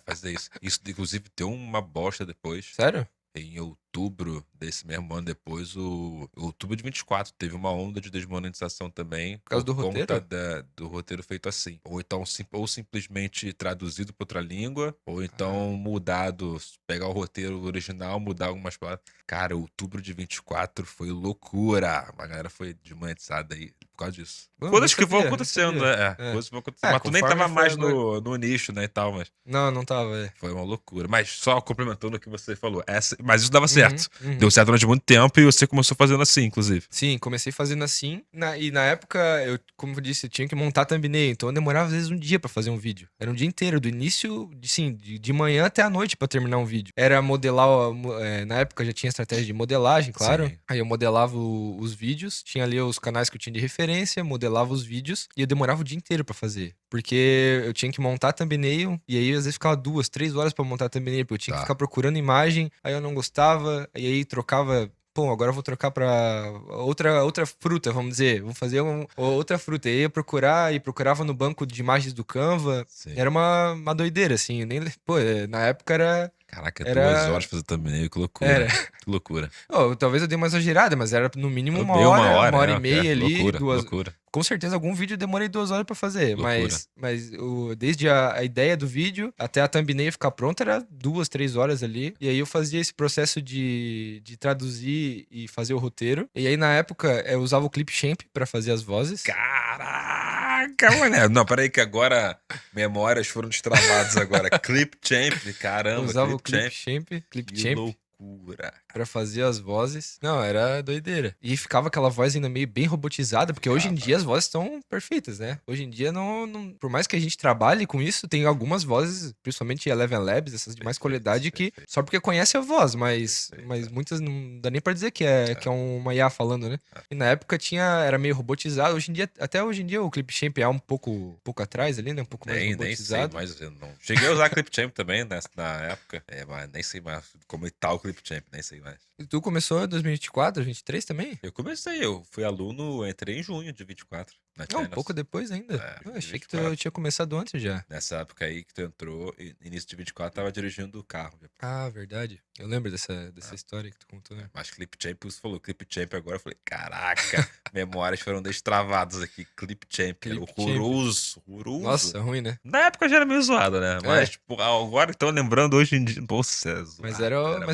Fazer isso. Isso, inclusive, deu uma bosta depois. Sério? Em outubro desse mesmo ano depois, outubro de 24, teve uma onda de desmonetização também. Por causa do conta roteiro? do roteiro feito assim. Ou então, ou simplesmente traduzido para outra língua, ou então mudado, pegar o roteiro original, mudar algumas palavras. Cara, outubro de 24 foi loucura. A galera foi desmonetizada aí por causa disso. Coisas que vão acontecendo, né? Coisas que vão acontecendo. Mas tu nem tava mais no nicho, né, e tal, mas... Não tava, Foi uma loucura. Mas só complementando o que você falou. Mas isso dava certo. Deu certo durante muito tempo e você começou fazendo assim, inclusive. Sim, comecei fazendo assim. E na época, como eu disse, eu tinha que montar thumbnail. Então eu demorava às vezes um dia pra fazer um vídeo. Era um dia inteiro, do início, de manhã até a noite pra terminar um vídeo. Era modelar, na época já tinha estratégia de modelagem, claro. Sim. Aí eu modelava os vídeos, tinha ali os canais que eu tinha de referência, modelava os vídeos e eu demorava o dia inteiro pra fazer. Porque eu tinha que montar thumbnail e aí às vezes ficava 2, 3 horas pra montar thumbnail, porque eu tinha que ficar procurando imagem, aí eu não gostava, e aí trocava. Pô, agora eu vou trocar pra outra fruta, vamos dizer. Vou fazer outra fruta. E aí eu procurava no banco de imagens do Canva. Sim. Era uma doideira, assim. Pô, na época era... Caraca, 2 horas fazer thumbnail, que loucura. Era. Que loucura. Talvez eu dei uma exagerada, mas era no mínimo uma hora e meia ali. Loucura, loucura. Com certeza, algum vídeo eu demorei 2 horas pra fazer. Loucura. Mas desde a ideia do vídeo até a thumbnail ficar pronta era 2, 3 horas ali. E aí eu fazia esse processo de traduzir e fazer o roteiro. E aí na época eu usava o Clipchamp pra fazer as vozes. Caraca, mané. Não, peraí que agora memórias foram destravadas agora. Clipchamp, caramba. Eu usava o Clipchamp. Que loucura. Pra fazer as vozes. Não, era doideira. E ficava aquela voz ainda meio bem robotizada, porque hoje em dia as vozes estão perfeitas, né? Hoje em dia, por mais que a gente trabalhe com isso, tem algumas vozes, principalmente Eleven Labs, essas de mais qualidade, que só porque conhece a voz, mas muitas não dá nem pra dizer que é uma IA falando, né? E na época era meio robotizado. Até hoje em dia o Clipchamp é um pouco atrás ali, né? Um pouco mais robotizado. Nem sei mais, não. Cheguei a usar Clipchamp também na época, mas nem sei mais como tá o Clipchamp, nem sei mais. E tu começou em 2024, 2023 também? Eu fui aluno, entrei em junho de 24. na Não, um Channels. pouco depois ainda. É, Eu achei que 24. tu tinha começado antes já. Nessa época aí que tu entrou, início de 24, tava dirigindo o carro. Ah, verdade. Eu lembro dessa história que tu contou, né? Mas Clip Champ, você falou Clip Champ agora, eu falei, caraca, memórias foram destravadas aqui. Clip Champ, era Clip Champ. horroroso, horroroso. Nossa, ruim, né? Na época já era meio zoado, né? Mas, tipo, agora que tô lembrando hoje em dia, nossa, é zoado, Mas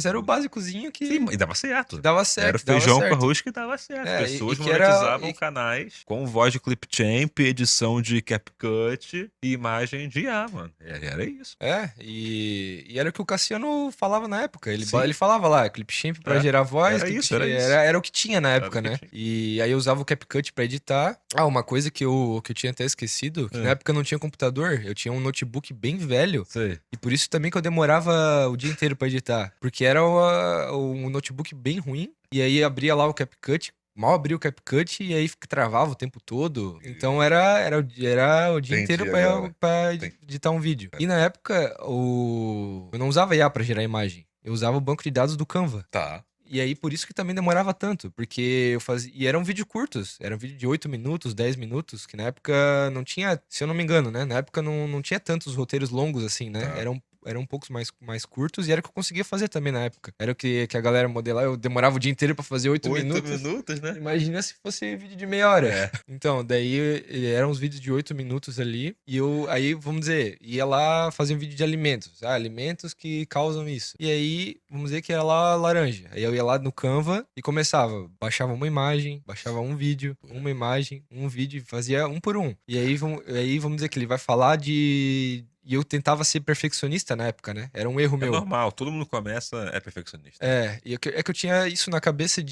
era o ruim. básicozinho que, Sim, e dava certo. que dava certo. Era o dava feijão com certo. arroz que dava certo. É, Pessoas e que era- monetizavam e- canais com voz de Clip Champ, edição de CapCut e imagem de IA, mano. Era isso. E era o que o Cassiano falava na época. Ele Sim. falava lá, Clipchamp pra É, gerar voz. era Clip isso, Champ- era isso. Era o que tinha na Era época, o que né? tinha. E aí eu usava o CapCut pra editar. Ah, uma coisa que eu tinha até esquecido, que na época eu não tinha computador, eu tinha um notebook bem velho. Sei. E por isso também que eu demorava o dia inteiro pra editar. Porque era um notebook bem ruim. E aí abria lá o CapCut. Mal abria o CapCut e aí travava o tempo todo. Então era o dia Entendi inteiro agora. pra Entendi. editar um vídeo. E na época, eu não usava IA pra gerar imagem. Eu usava o banco de dados do Canva. Tá. E aí, por isso que também demorava tanto. Porque eu fazia. E eram vídeos curtos. Era um vídeo de 8 minutos, 10 minutos. Que na época não tinha. Se eu não me engano, né? Na época não tinha tantos roteiros longos assim, né? Tá. Eram um poucos mais curtos. E era o que eu conseguia fazer também na época. Era o que a galera modelava. Eu demorava o dia inteiro pra fazer 8 minutos. né? Imagina se fosse vídeo de meia hora. É. Então, daí eram uns vídeos de 8 minutos ali. E aí, vamos dizer, ia lá fazer um vídeo de alimentos. Ah, alimentos que causam isso. E aí, vamos dizer que era lá laranja. Aí eu ia lá no Canva e começava. Baixava uma imagem, baixava um vídeo, uma imagem, um vídeo, fazia um por um. E aí, vamos dizer que ele vai falar de. E eu tentava ser perfeccionista na época, né? Era um erro É meu. normal, todo mundo começa, é perfeccionista. É que eu tinha isso na cabeça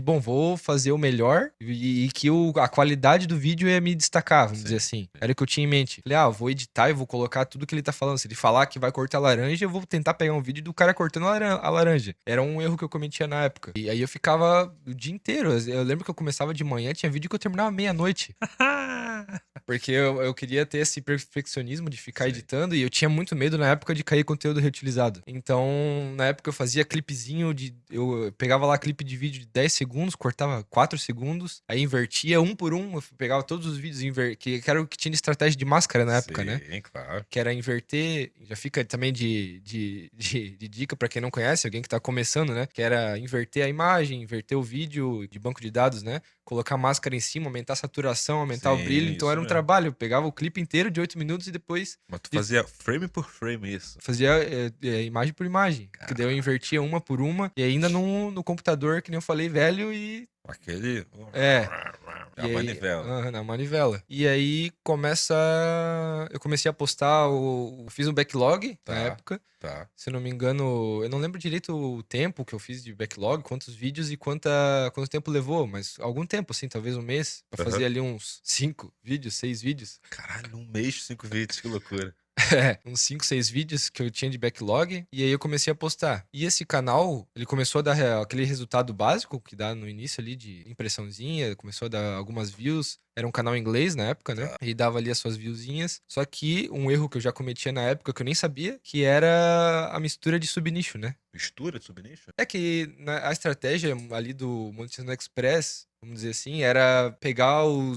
bom, vou fazer o melhor e que a qualidade do vídeo ia me destacar, vamos Sim, dizer assim. sim. Era o que eu tinha em mente. Falei, eu vou editar e vou colocar tudo que ele tá falando. Se ele falar que vai cortar laranja, eu vou tentar pegar um vídeo do cara cortando a laranja. Era um erro que eu cometia na época. E aí eu ficava o dia inteiro. Eu lembro que eu começava de manhã, tinha vídeo que eu terminava meia-noite. Porque eu queria ter esse perfeccionismo de ficar Sim. editando e eu tinha muito medo na época de cair conteúdo reutilizado. Então, na época eu fazia clipezinho eu pegava lá clipe de vídeo de 10 segundos, cortava 4 segundos, aí invertia um por um, eu pegava todos os vídeos, que era o que tinha de estratégia de máscara na época, né? Sim, claro. Que era inverter, já fica também de dica pra quem não conhece, alguém que tá começando, né? Que era inverter a imagem, inverter o vídeo de banco de dados, né? Colocar máscara em cima, aumentar a saturação, aumentar o Sim, brilho. Então isso era um mesmo. trabalho. Eu pegava o clipe inteiro de 8 minutos e depois Mas tu fazia frame por frame isso. fazia imagem por imagem. Que daí eu invertia uma por uma. E ainda no computador, que nem eu falei, velho, e Aquele. É. A E aí- manivela. Aham, na manivela. E aí eu comecei a postar, fiz um backlog Tá. na época. Tá. Se eu não me engano, eu não lembro direito o tempo que eu fiz de backlog, quantos vídeos e quanto tempo levou, mas algum tempo, assim, talvez um mês, pra Aham. fazer ali uns 5 vídeos, 6 vídeos. Caralho, um mês, 5 vídeos, que loucura. Uns 5, 6 vídeos que eu tinha de backlog, e aí eu comecei a postar. E esse canal, ele começou a dar aquele resultado básico que dá no início ali de impressãozinha, começou a dar algumas views. Era um canal em inglês na época, né? Tá. E dava ali as suas viewzinhas. Só que um erro que eu já cometia na época, que eu nem sabia, que era a mistura de subnicho, né? Mistura de subnicho? É que a estratégia ali do Monetizando Express, vamos dizer assim, era pegar um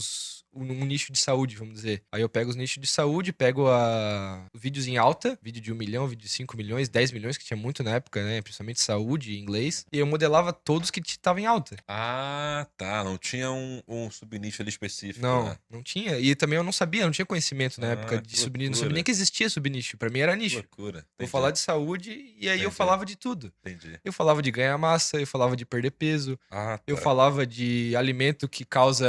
nicho de saúde, vamos dizer. Aí eu pego os nichos de saúde, pego vídeos em alta, vídeo de 1 milhão, vídeo de 5 milhões, 10 milhões, que tinha muito na época, né? Principalmente saúde e inglês. E eu modelava todos que estavam em alta. Ah, tá. Não tinha um subnicho ali específico. Não, Né? não tinha. E também eu não sabia, não tinha conhecimento na Ah, época que de subnicho. Não sabia loucura. nem que existia subnicho. Pra mim era Que nicho. loucura. Vou Entendi. falar de saúde e aí eu Entendi. falava de tudo. Entendi. Eu falava de ganhar massa, eu falava de perder peso, Ah, tá. eu falava de alimento que causa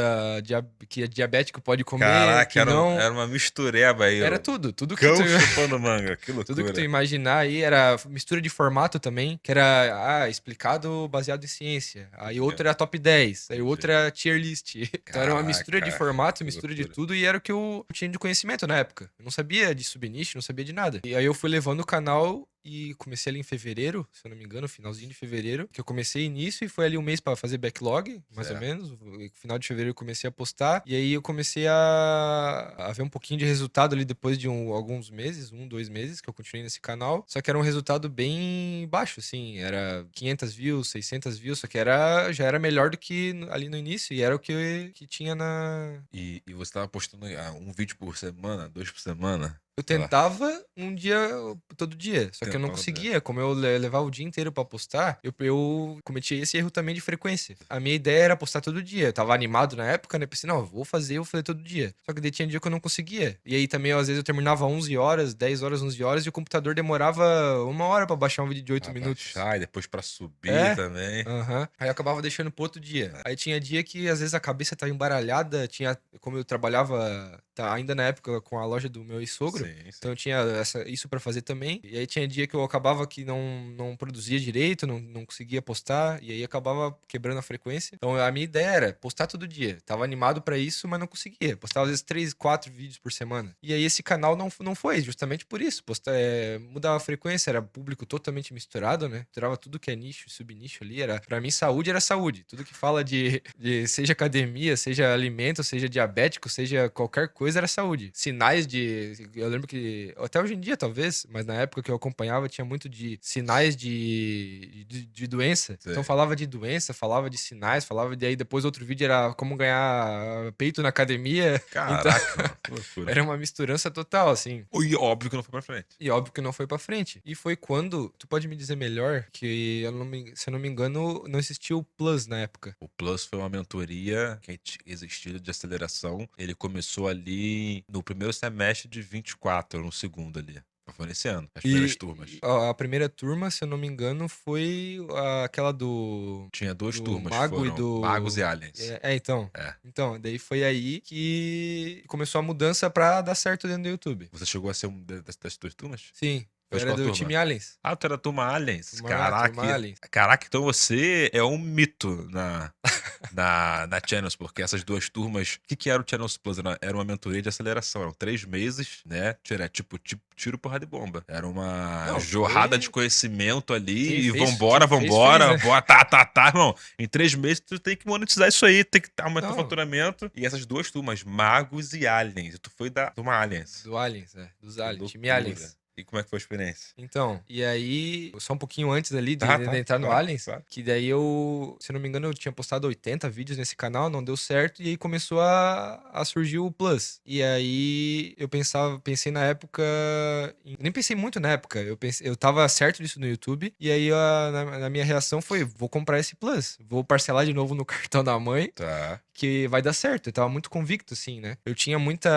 que é diabético pode comer, Caraca, que era, não. era uma mistureba aí. Era ó. tudo que Cão tu, chupando manga. Que loucura. tudo que tu imaginar aí era mistura de formato também, que era explicado baseado em ciência. Aí outro era top 10, aí o outro era tier list. Então era uma mistura de Caraca, formato, que mistura de loucura. tudo e era o que eu tinha de conhecimento na época. Eu não sabia de subnicho, não sabia de nada. E aí eu fui levando o canal e comecei ali em fevereiro, se eu não me engano, finalzinho de fevereiro, que eu comecei início e foi ali um mês pra fazer backlog, mais ou Certo. menos. Final de fevereiro eu comecei a postar e aí eu comecei a ver um pouquinho de resultado ali depois de alguns meses, 2 meses que eu continuei nesse canal. Só que era um resultado bem baixo, assim, era 500 views, 600 views, só que já era melhor do que ali no início e era o que tinha na... E você tava postando um vídeo por semana, 2 por semana? Eu Sei lá. tentava um dia, todo dia, só que eu não Tentava, né? conseguia. Como eu levava o dia inteiro pra postar, eu cometi esse erro também de frequência. A minha ideia era postar todo dia. Eu tava animado na época, né? Pensei, não, eu vou fazer todo dia. Só que daí tinha dia que eu não conseguia. E aí também, às vezes, eu terminava 11 horas, 10 horas, 11 horas, e o computador demorava 1 hora pra baixar um vídeo de 8 Pra minutos. baixar e depois pra subir É? também. Aham. Aí eu acabava deixando pro outro dia. Aí tinha dia que às vezes a cabeça tava embaralhada, como eu trabalhava ainda na época com a loja do meu ex-sogro, Sim, sim. então eu tinha isso pra fazer também. E aí tinha dia que eu acabava que não produzia direito, não conseguia postar, e aí acabava quebrando a frequência. Então a minha ideia era postar todo dia. Tava animado pra isso, mas não conseguia. Postava às vezes 3, 4 vídeos por semana. E aí esse canal não foi, justamente por isso. Mudava a frequência, era público totalmente misturado, né? Misturava tudo que é nicho e subnicho ali. Pra mim, saúde era saúde. Tudo que fala de seja academia, seja alimento, seja diabético, seja qualquer coisa, era saúde. Sinais de... Eu lembro que... Até hoje em dia, talvez, mas na época que eu acompanhava, tinha muito de sinais de doença. Sei. Então falava de doença, falava de sinais, falava de... Aí depois outro vídeo era como ganhar peito na academia. Então, Caraca, mano, que loucura. era uma misturança total, assim. E óbvio que não foi pra frente. E óbvio que não foi pra frente. E foi quando, tu pode me dizer melhor, que se eu não me engano, não existia o Plus na época. O Plus foi uma mentoria que existiu de aceleração. Ele começou ali no primeiro semestre de 24, no segundo ali. Foi nesse ano, as primeiras turmas. A primeira turma, se eu não me engano, foi aquela Tinha 2 do turmas, Mago e foram do... Magos e Aliens. Então. É. Então, daí foi aí que começou a mudança pra dar certo dentro do YouTube. Você chegou a ser das 2 turmas? Sim. Foi de Era qual do turma? time Aliens. Ah, tu era turma Aliens. Turma Aliens. Caraca, então você é um mito na Channels, porque essas 2 turmas. O que era o Channels Plus? Era uma mentoria de aceleração. Eram 3 meses, né? Era tipo tiro, porrada e bomba. Era uma Não, jorrada foi... de conhecimento ali. Quem E fez vambora. feliz, né? Bora, tá, irmão. Em 3 meses tu tem que monetizar isso aí, tem que aumentar o Não. faturamento. E essas 2 turmas, Magos e Aliens. E tu foi da turma Aliens. Do Aliens, dos Que Aliens. Time loucura. Aliens. E como é que foi a experiência? Então, e aí, só um pouquinho antes ali de entrar no Claro, Aliens, claro. que daí eu, se eu não me engano, eu tinha postado 80 vídeos nesse canal, não deu certo, e aí começou a surgir o Plus. E aí eu pensei na época, nem pensei muito na época, eu tava certo disso no YouTube, e aí na minha reação foi, vou comprar esse Plus, vou parcelar de novo no cartão da mãe, Tá. que vai dar certo. Eu tava muito convicto, assim, né? Eu tinha muita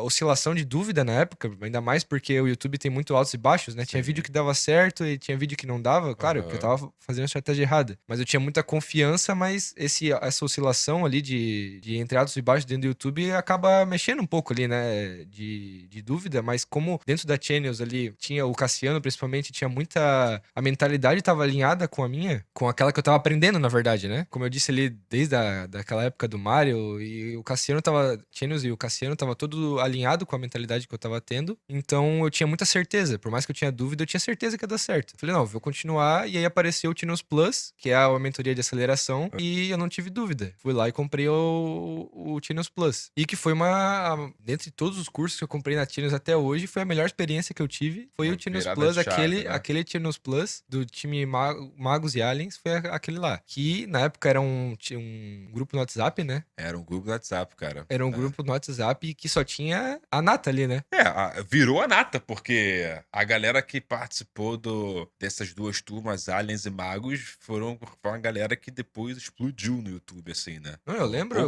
oscilação de dúvida na época, ainda mais porque o YouTube tem muito altos e baixos, né? Tinha Sim. vídeo que dava certo e tinha vídeo que não dava, claro, porque eu tava fazendo a estratégia errada. Mas eu tinha muita confiança, mas essa oscilação ali de entre altos e baixos dentro do YouTube acaba mexendo um pouco ali, né? De dúvida, mas como dentro da Channels ali tinha o Cassiano, principalmente, tinha muita... A mentalidade tava alinhada com a minha, com aquela que eu tava aprendendo, na verdade, né? Como eu disse ali, desde daquela época do Mario, e o Cassiano tava... Channels e o Cassiano tava todo alinhado com a mentalidade que eu tava tendo, então eu tinha muita certeza, por mais que eu tinha dúvida, eu tinha certeza que ia dar certo. Eu falei, não, vou continuar, e aí apareceu o Channels Plus, que é a mentoria de aceleração, e eu não tive dúvida. Fui lá e comprei o Channels Plus. E que foi dentre todos os cursos que eu comprei na Channels até hoje, foi a melhor experiência que eu tive, foi Uma o Channels virada Plus, de chave, né? aquele Channels Plus do time Magos e Aliens, foi aquele lá. Que na época era um grupo no WhatsApp, né? Era um grupo do WhatsApp, cara. Era um grupo no WhatsApp que só tinha a Nata ali, né? Virou a nata, porque a galera que participou dessas 2 turmas, Aliens e Magos, foi uma galera que depois explodiu no YouTube, assim, né? Não, eu lembro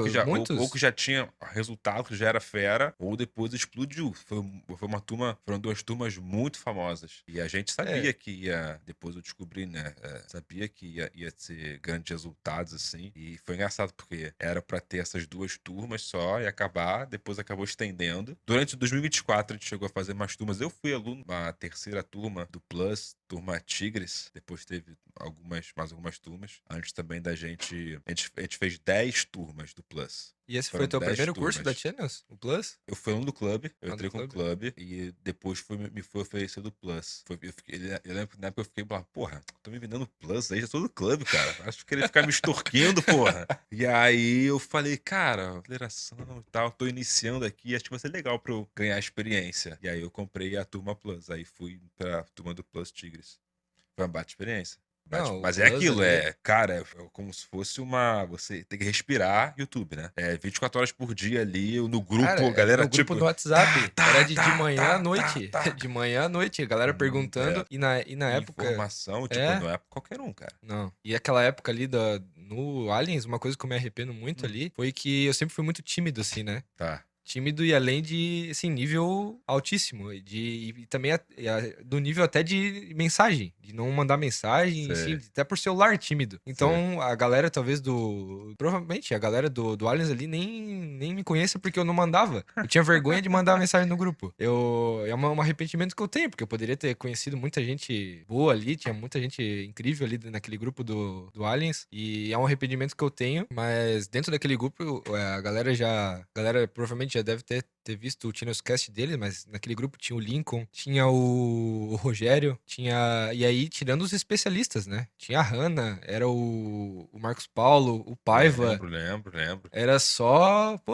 Ou que já tinha resultado, que já era fera, ou depois explodiu. Foi uma turma, foram 2 turmas muito famosas. E a gente sabia que ia, depois eu descobri, né? Sabia que ia ter grandes resultados, assim. E foi engraçado, porque era pra ter essas 2 turmas só e depois acabou estendendo. Durante 2024 a gente chegou a fazer mais turmas. Eu fui aluno da terceira turma do Plus, turma Tigres. Depois teve mais algumas turmas. Antes também da gente. A gente fez 10 turmas do Plus. E esse foi Foram o teu 10 primeiro curso da turmas. Channels? O Plus? Eu fui aluno do clube, eu Ah, do entrei com o clube? clube e depois me foi oferecido o Plus. Eu lembro que na época eu fiquei lá, porra, tô me vendendo Plus aí, já sou do clube, cara. Acho que queria ficar me extorquindo, porra. E aí eu falei, cara, aceleração e tal, tô iniciando aqui, acho que vai ser legal pra eu ganhar experiência. E aí eu comprei a turma Plus, aí fui pra turma do Plus Tigres. Foi uma bate experiência. Não, o Mas é Plus aquilo, ali. cara, é como se fosse uma. Você tem que respirar YouTube, né? É 24 horas por dia ali, no Cara, grupo, a galera, no grupo tipo, do tá, WhatsApp, era tá, de tá, manhã à tá, tá, noite. tá. De manhã à noite, a galera perguntando. É. E na época. Informação, tipo, É. não é pra qualquer um, cara. Não. E aquela época ali no Aliens, uma coisa que eu me arrependo muito Hum. ali foi que eu sempre fui muito tímido, assim, né? Tá. Tímido e além de, assim, nível altíssimo. E também do nível até de mensagem. De não mandar mensagem, assim, Sei, até por celular tímido. sei. Então, a galera, talvez, provavelmente, a galera do Aliens ali nem me conheça porque eu não mandava. Eu tinha vergonha de mandar mensagem no grupo. É um arrependimento que eu tenho, porque eu poderia ter conhecido muita gente boa ali, tinha muita gente incrível ali naquele grupo do Aliens. E é um arrependimento que eu tenho, mas dentro daquele grupo, a galera provavelmente já deve ter visto o Cast dele, mas naquele grupo tinha o Lincoln, tinha o Rogério, e aí tirando os especialistas, né? Tinha a Hanna, era o Marcos Paulo, o Paiva, Lembro.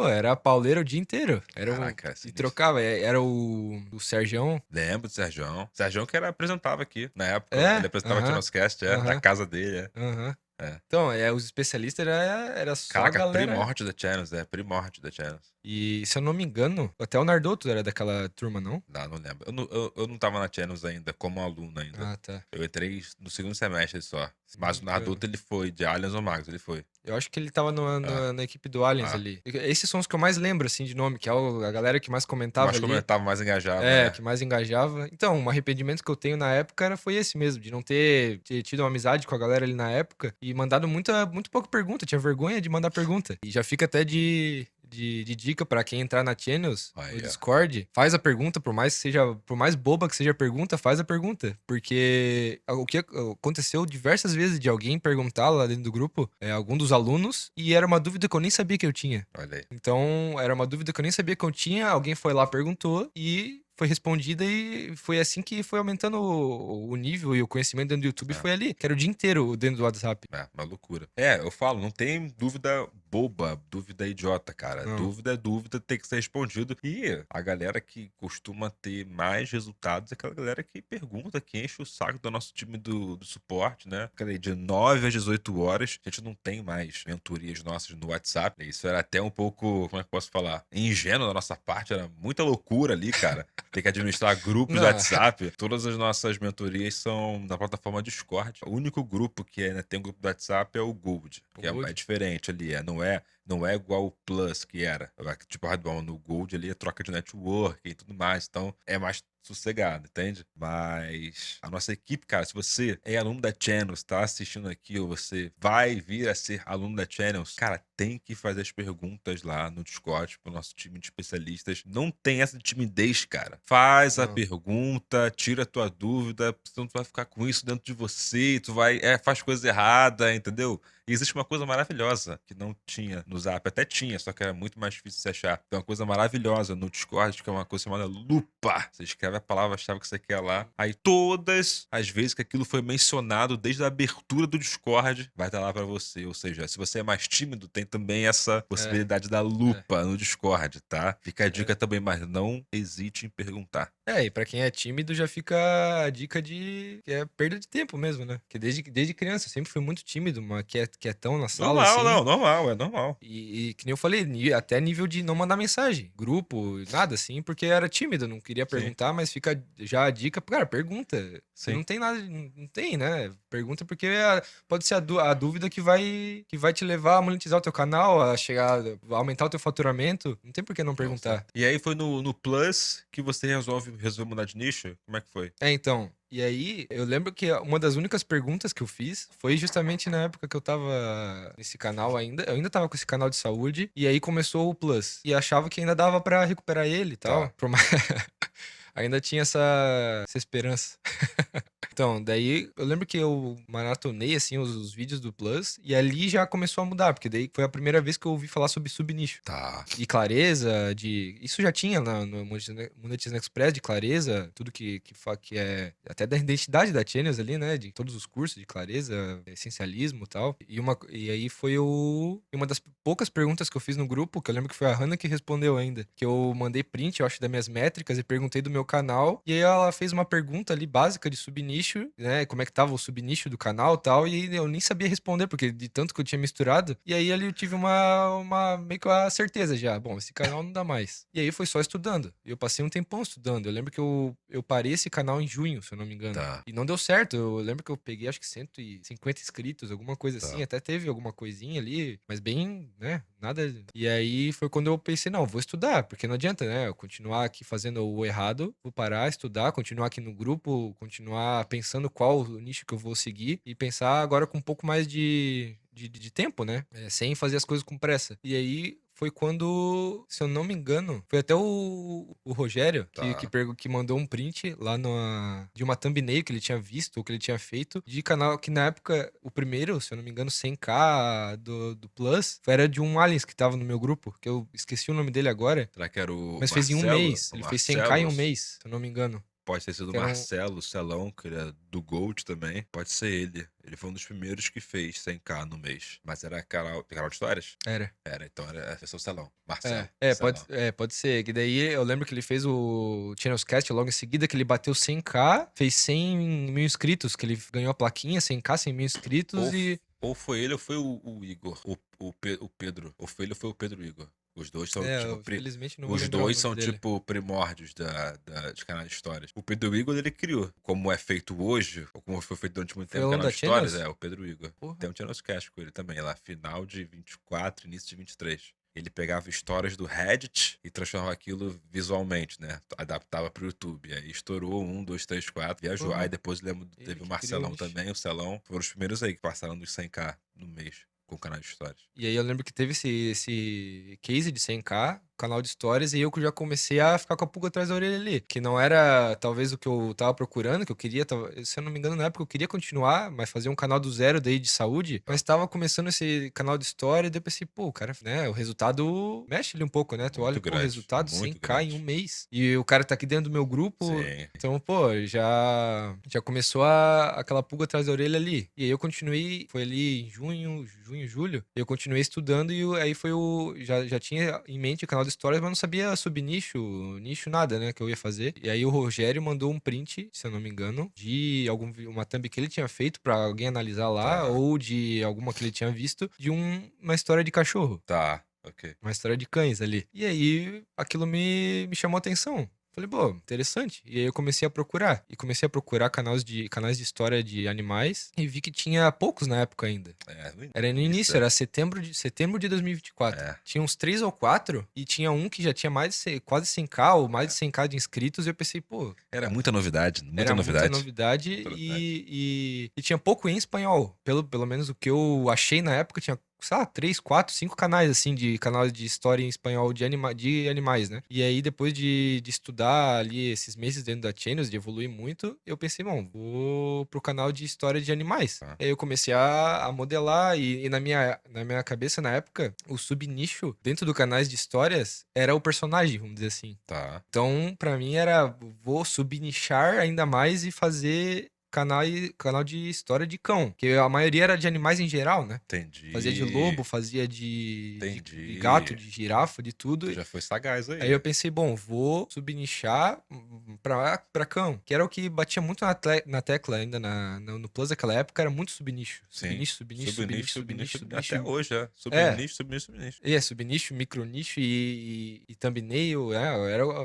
era a pauleira o dia inteiro. Caraca, E sinistro. trocava, era o Sergião. Lembro do Sergião. Sergião que era apresentava aqui, na época. Ele É, apresentava aham, Cast, da aham, casa dele, aham. é. Então, os especialistas era só a Caraca, galera. primórdio da Channels, primórdio da Channels. E se eu não me engano, até o Nardoto era daquela turma, não? Não lembro. Eu não tava na Channels ainda, como aluno ainda. Ah, tá. Eu entrei no segundo semestre só. Se não Mas me o engano. Narduto, ele foi, de Aliens ou Magos, ele foi. Eu acho que ele tava Ah, na equipe do Aliens ah. ali. Esses são os que eu mais lembro, assim, de nome, que é a galera que mais comentava Mas ali. comentava, mais engajava, Que mais engajava. Então, um arrependimento que eu tenho na época foi esse mesmo, de não ter tido uma amizade com a galera ali na época e mandado muito pouca pergunta. Tinha vergonha de mandar pergunta. E já fica até de dica pra quem entrar na Channels, Aí, no ó. Discord, faz a pergunta, por mais boba que seja a pergunta, faz a pergunta. Porque o que aconteceu diversas vezes de alguém perguntar lá dentro do grupo, algum dos alunos, e era uma dúvida que eu nem sabia que eu tinha. Olha aí. Então, era uma dúvida que eu nem sabia que eu tinha, alguém foi lá, perguntou e foi respondida e foi assim que foi aumentando o nível e o conhecimento dentro do YouTube, É. foi ali, que era o dia inteiro dentro do WhatsApp. Uma loucura. Eu falo, não tem dúvida boba, dúvida idiota, cara. Não. Dúvida é dúvida, tem que ser respondido. E a galera que costuma ter mais resultados é aquela galera que pergunta, que enche o saco do nosso time do suporte, né? Cadê? De 9 às 18 horas, a gente não tem mais mentorias nossas no WhatsApp. Isso era até um pouco, como é que eu posso falar? Ingênuo da nossa parte, era muita loucura ali, cara. Tem que administrar grupos do Não. WhatsApp. Todas as nossas mentorias são na plataforma Discord. O único grupo que ainda tem um grupo do WhatsApp é o Gold, que Gold. é diferente ali. Não é igual o Plus que era. Tipo, no Gold ali é troca de network e tudo mais. Então é mais sossegado, entende? Mas a nossa equipe, cara, se você é aluno da Channels, tá assistindo aqui, ou você vai vir a ser aluno da Channels, cara, tem que fazer as perguntas lá no Discord pro nosso time de especialistas. Não tem essa de timidez, cara. Faz a Não. pergunta, tira a tua dúvida, senão tu vai ficar com isso dentro de você, tu vai, faz coisa errada, entendeu? E existe uma coisa maravilhosa que não tinha no Zap, até tinha, só que era muito mais difícil de se achar. Tem uma coisa maravilhosa no Discord, que é uma coisa chamada lupa. Você escreve a palavra-chave que você quer lá, aí todas as vezes que aquilo foi mencionado desde a abertura do Discord, vai estar lá pra você. Ou seja, se você é mais tímido, tem também essa possibilidade da lupa no Discord, tá? Fica a dica também, mas não hesite em perguntar. E pra quem é tímido já fica a dica que é perda de tempo mesmo, né? Porque desde criança eu sempre fui muito tímido, quietão na sala, Normal, assim. não, normal, é normal. E que nem eu falei, até nível de não mandar mensagem, grupo, nada assim, porque era tímido, não queria perguntar, mas fica já a dica, cara, pergunta. Você Sim. não tem nada, não tem, né? Pergunta porque pode ser a dúvida que vai te levar a monetizar o teu canal, a aumentar o teu faturamento. Não tem por que não perguntar. E aí foi no Plus que você resolveu mudar de nicho? Como é que foi? Então. E aí, eu lembro que uma das únicas perguntas que eu fiz foi justamente na época que eu tava nesse canal ainda. Eu ainda tava com esse canal de saúde. E aí começou o Plus. E achava que ainda dava pra recuperar ele e tal. Tá. Ainda tinha essa esperança. Então, daí eu lembro que eu maratonei, assim, os vídeos do Plus, e ali já começou a mudar, porque daí foi a primeira vez que eu ouvi falar sobre subnicho. Tá. E clareza, isso já tinha no Monetization Express, de clareza, tudo que é até da identidade da Channels ali, né? De todos os cursos de clareza, essencialismo e tal. E aí foi uma das poucas perguntas que eu fiz no grupo, que eu lembro que foi a Hannah que respondeu ainda, que eu mandei print, eu acho, das minhas métricas e perguntei do meu canal, e aí ela fez uma pergunta ali básica de subnicho, né? Como é que tava o subnicho do canal e tal, e eu nem sabia responder, porque de tanto que eu tinha misturado, e aí ali eu tive meio que uma certeza já, bom, esse canal não dá mais. E aí foi só estudando. Eu passei um tempão estudando. Eu lembro que eu parei esse canal em junho, se eu não me engano. Tá. E não deu certo. Eu lembro que eu peguei acho que 150 inscritos, alguma coisa Tá. assim. Até teve alguma coisinha ali, mas bem, né? Nada. E aí foi quando eu pensei, não, vou estudar, porque não adianta, né? Eu continuar aqui fazendo o errado, vou parar, estudar, continuar aqui no grupo, continuar pensando qual o nicho que eu vou seguir e pensar agora com um pouco mais de tempo, né? Sem fazer as coisas com pressa. E aí foi quando, se eu não me engano, foi até o Rogério Tá. que mandou um print lá de uma thumbnail que ele tinha visto, ou que ele tinha feito, de canal que na época, o primeiro, se eu não me engano, 100k do Plus, era de um Aliens que tava no meu grupo, que eu esqueci o nome dele agora, Será que era o mas fez em um Marcelo? mês. O Ele fez 100k em um Marcelo? mês, se eu não me engano. Pode ter sido o Que era Marcelo, o Celão, que ele é do Gold também. Pode ser ele. Ele foi um dos primeiros que fez 100k no mês. Mas era canal de histórias? Era. Era, então era esse é o Celão. Marcelo. Pode, Celão. pode ser. Que daí eu lembro que ele fez o Channels Cast logo em seguida, que ele bateu 100k, fez 100 mil inscritos, que ele ganhou a plaquinha, 100k, 100 mil inscritos Ou foi ele ou foi o Igor. O Pedro. Ou foi ele ou foi o Pedro Igor. Os dois são, tipo, eu, felizmente não vou os lembrar o dois nome são, dele. tipo, primórdios de canal de histórias. O Pedro Igor, ele criou. Como é feito hoje, ou como foi feito durante muito Foi tempo o o dono canal da de histórias, Channels? o Pedro Igor. Porra. Tem um Channels Cast com ele também, lá, final de 24, início de 23. Ele pegava histórias do Reddit e transformava aquilo visualmente, né? Adaptava pro YouTube. Aí estourou 1, 2, 3, 4, viajou. Porra. Aí depois lembro, Ele teve o que Marcelão criou, também, o Celão. Foram os primeiros aí que passaram dos 100k no mês com o canal de histórias. E aí eu lembro que teve esse case de 100k, canal de histórias, e eu que já comecei a ficar com a pulga atrás da orelha ali. Que não era, talvez, o que eu tava procurando, que eu queria, se eu não me engano, na época eu queria continuar, mas fazer um canal do zero daí de saúde, mas tava começando esse canal de história, e daí eu pensei, pô, cara, né, o resultado mexe ali um pouco, né? Tu Muito olha, pô, o grande, resultado, muito 100k em grande. um mês. E o cara tá aqui dentro do meu grupo, Sim. então, pô, já começou aquela pulga atrás da orelha ali. E aí eu continuei, foi ali em junho, julho, eu continuei estudando e aí foi já tinha em mente o canal de histórias, mas não sabia subnicho, nicho, nada, né, que eu ia fazer. E aí o Rogério mandou um print, se eu não me engano, de uma thumb que ele tinha feito pra alguém analisar lá, Tá. ou de alguma que ele tinha visto, de uma história de cachorro. Tá, ok. Uma história de cães ali. E aí aquilo me chamou a atenção. Falei, pô, interessante. E aí eu comecei a procurar. E comecei a procurar canais de história de animais. E vi que tinha poucos na época ainda. Era no início, era setembro de 2024. Tinha uns 3 ou 4. E tinha um que já tinha quase 100k ou mais de 100k de inscritos. E eu pensei, pô. Era muita novidade, muita Era novidade. muita novidade e tinha pouco em espanhol. Pelo menos o que eu achei na época, tinha, sei lá, 3, 4, 5 canais, assim, canais de história em espanhol de animais, né? E aí, depois de estudar ali esses meses dentro da Channels, de evoluir muito, eu pensei, bom, vou pro canal de história de animais. E aí eu comecei a modelar e na minha cabeça, na época, o subnicho dentro do canais de histórias era o personagem, vamos dizer assim. Tá. Então, pra mim era, vou subnichar ainda mais e fazer canal de história de cão. Porque a maioria era de animais em geral, né? Entendi. Fazia de lobo, fazia de Entendi. gato, de girafa, de tudo. Tu já foi sagaz aí. Aí eu pensei, bom, vou subnichar pra cão. Que era o que batia muito na tecla ainda no Plus daquela época, era muito subnicho. Sim. Subnicho. Até hoje, Subnicho. Subnicho, micronicho e thumbnail.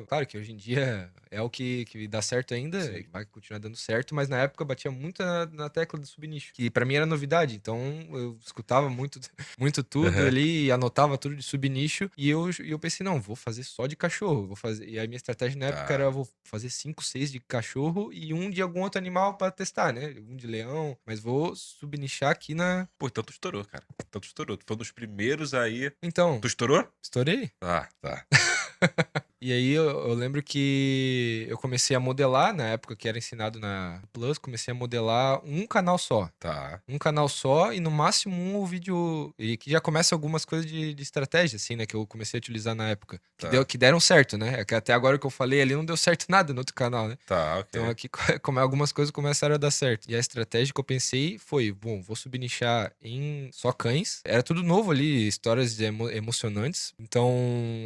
Claro que hoje em dia é o que dá certo ainda, Sim. vai continuar dando certo, mas na época batia muito na tecla do subnicho, que pra mim era novidade. Então eu escutava muito, muito tudo ali, e anotava tudo de subnicho, e eu pensei, não, vou fazer só de cachorro. Vou fazer. E aí minha estratégia na época era, vou fazer 5, 6 de cachorro e um de algum outro animal pra testar, né? Um de leão, mas vou subnichar aqui na. Pô, então tu estourou, cara. Então tu estourou. Tu foi um dos primeiros aí. Então. Tu estourou? Estourei? Tá. E aí eu lembro que eu comecei a modelar, na época que era ensinado na Plus, comecei a modelar um canal só. Tá. Um canal só e no máximo um vídeo. E que já começa algumas coisas de estratégia, assim, né? Que eu comecei a utilizar na época. Tá. Que deram certo, né? É que até agora que eu falei ali não deu certo nada no outro canal, né? Tá, ok. Então aqui como algumas coisas começaram a dar certo. E a estratégia que eu pensei foi, bom, vou subnichar em só cães. Era tudo novo ali, histórias emocionantes. Então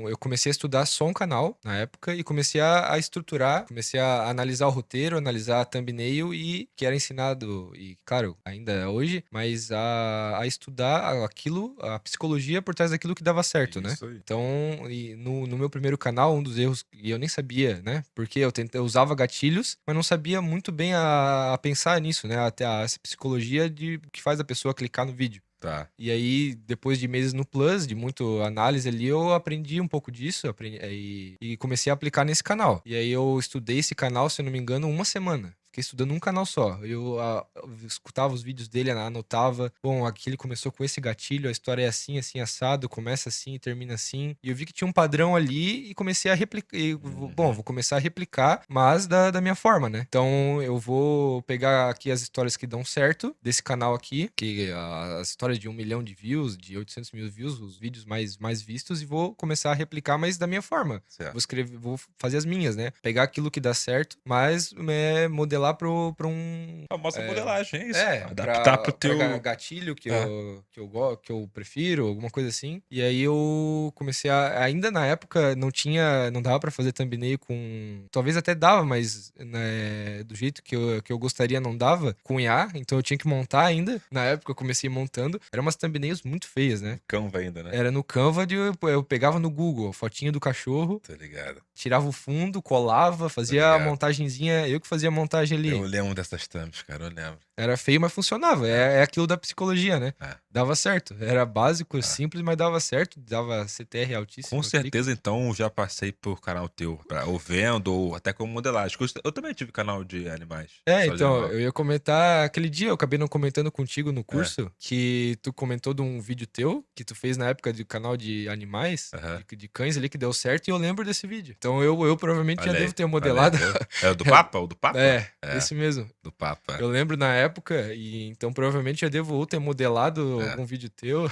eu comecei a estudar só um canal na época e comecei a estruturar, comecei a analisar o roteiro, analisar a thumbnail e que era ensinado, e claro, ainda é hoje, mas a estudar aquilo, a psicologia por trás daquilo que dava certo, né? Isso aí. Então, e no meu primeiro canal, um dos erros, e eu nem sabia, né? Porque eu usava gatilhos, mas não sabia muito bem a pensar nisso, né? Até essa psicologia que faz a pessoa clicar no vídeo. Tá. E aí, depois de meses no Plus, de muito análise ali, eu aprendi um pouco disso e comecei a aplicar nesse canal. E aí eu estudei esse canal, se eu não me engano, uma semana. Fiquei estudando um canal só. Eu escutava os vídeos dele, anotava. Bom, aqui ele começou com esse gatilho, a história é assim, assim, assado, começa assim e termina assim. E eu vi que tinha um padrão ali e comecei a replicar. Bom, vou começar a replicar, mas da minha forma, né? Então eu vou pegar aqui as histórias que dão certo desse canal aqui, que as histórias de 1 milhão de views, de 800 mil views, os vídeos mais vistos, e vou começar a replicar, mas da minha forma. Certo. Vou fazer as minhas, né? Pegar aquilo que dá certo, mas modelar pra um. Famosa modelagem, é isso. É, Adaptar pro teu. gatilho É. que eu prefiro, alguma coisa assim. E aí eu comecei a. Ainda na época não dava pra fazer thumbnail com. Talvez até dava, mas né, do jeito que eu gostaria não dava, com IA. Então eu tinha que montar ainda. Na época eu comecei montando. Eram umas thumbnails muito feias, né? Canva ainda, né? Era no Canva, eu pegava no Google, fotinho do cachorro, Tá ligado. tirava o fundo, colava, fazia a ligado. montagenzinha. Eu que fazia a montagem ali. Eu lembro dessas thumbs, cara, eu lembro. Era feio, mas funcionava. É aquilo da psicologia, né? É. Dava certo. Era básico, simples, mas dava certo. Dava CTR altíssimo. Com certeza, então, já passei por canal teu, ou vendo, ou até como modelagem. Eu também tive canal de animais. É, só de então, animal. eu ia comentar aquele dia, eu acabei não comentando contigo no curso, que tu comentou de um vídeo teu, que tu fez na época do canal de animais, Aham. de cães ali, que deu certo, e eu lembro desse vídeo. Então eu provavelmente Olha já aí, devo ter olha aí, modelado. viu? É o do Papa? O do Papa? É, É. esse mesmo. Do Papa. Eu lembro na época, e então provavelmente já devo ou ter modelado É. algum vídeo teu.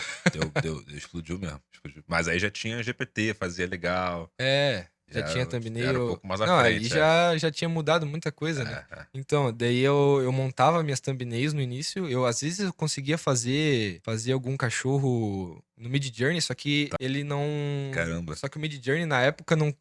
Explodiu mesmo. Explodiu. Mas aí já tinha GPT, fazia legal. É, já tinha Era um thumbnail. pouco mais à Não, ali frente. já tinha mudado muita coisa, né? É. Então, daí eu montava minhas thumbnails no início. Às vezes eu conseguia fazer algum cachorro no Midjourney, só que ele não. Caramba. Só que o Midjourney na época não.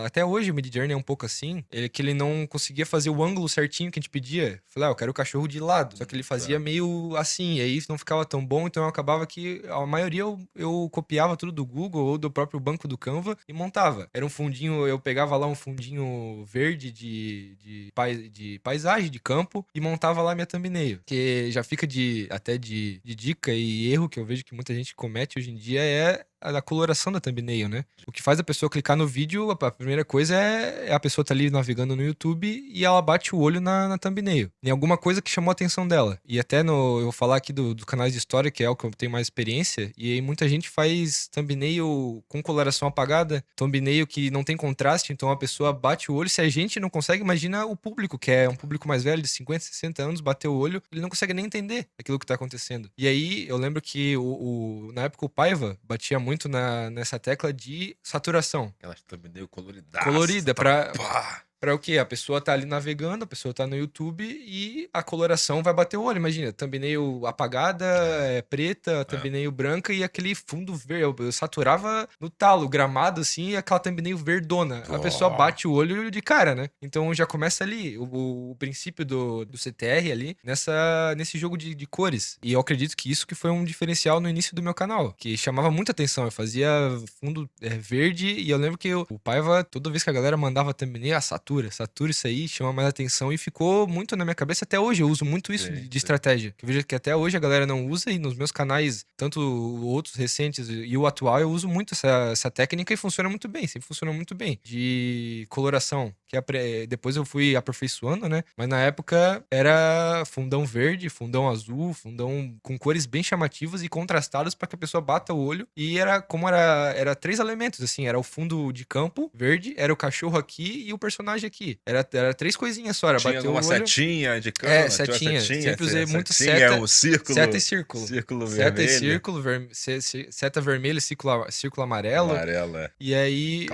Até hoje o Midjourney é um pouco assim. Que ele não conseguia fazer o ângulo certinho que a gente pedia. Falei, eu quero o cachorro de lado. Só que ele fazia meio assim, e aí isso não ficava tão bom, então eu acabava que a maioria eu copiava tudo do Google ou do próprio banco do Canva e montava. Era um fundinho, eu pegava lá um fundinho verde de paisagem, de campo, e montava lá minha thumbnail. Que já fica até de dica e erro que eu vejo que muita gente comete hoje em dia é a coloração da thumbnail, né? O que faz a pessoa clicar no vídeo, a primeira coisa é a pessoa tá ali navegando no YouTube e ela bate o olho na thumbnail. Em alguma coisa que chamou a atenção dela. E até eu vou falar aqui dos canais de história, que é o que eu tenho mais experiência, e aí muita gente faz thumbnail com coloração apagada, thumbnail que não tem contraste, então a pessoa bate o olho. Se a gente não consegue, imagina o público, que é um público mais velho, de 50, 60 anos, bateu o olho, ele não consegue nem entender aquilo que tá acontecendo. E aí eu lembro que na época o Paiva batia muito nessa tecla de saturação. Aquelas thumbnail coloridaças. Colorida, Pá. Pra o quê? A pessoa tá ali navegando, a pessoa tá no YouTube e a coloração vai bater o olho. Imagina, thumbnail apagada, preta, thumbnail branca e aquele fundo verde. Eu saturava no talo, gramado assim, e aquela thumbnail verdona. A pessoa bate o olho de cara, né? Então já começa ali o princípio do CTR ali, nesse jogo de cores. E eu acredito que isso que foi um diferencial no início do meu canal, que chamava muita atenção. Eu fazia fundo verde e eu lembro que o Paiva, toda vez que a galera mandava thumbnail, satura isso aí, chama mais atenção e ficou muito na minha cabeça até hoje. Eu uso muito isso de estratégia. Eu vejo que até hoje a galera não usa e nos meus canais, tanto outros recentes e o atual, eu uso muito essa técnica e funciona muito bem, sempre funcionou muito bem. De coloração. que depois eu fui aperfeiçoando, né? Mas na época era fundão verde, fundão azul, fundão com cores bem chamativas e contrastadas para que a pessoa bata o olho. E era 3 elementos, assim, era o fundo de campo verde, era o cachorro aqui e o personagem aqui. Era 3 coisinhas só, era Tinha bater o alguma olho. setinha de cama? Tinha uma Setinha. setinha? Sempre usei muito Setinha, seta. um círculo. Seta e círculo. Círculo Seta e vermelho. círculo, seta vermelha e círculo amarelo. Amarelo, é. E aí.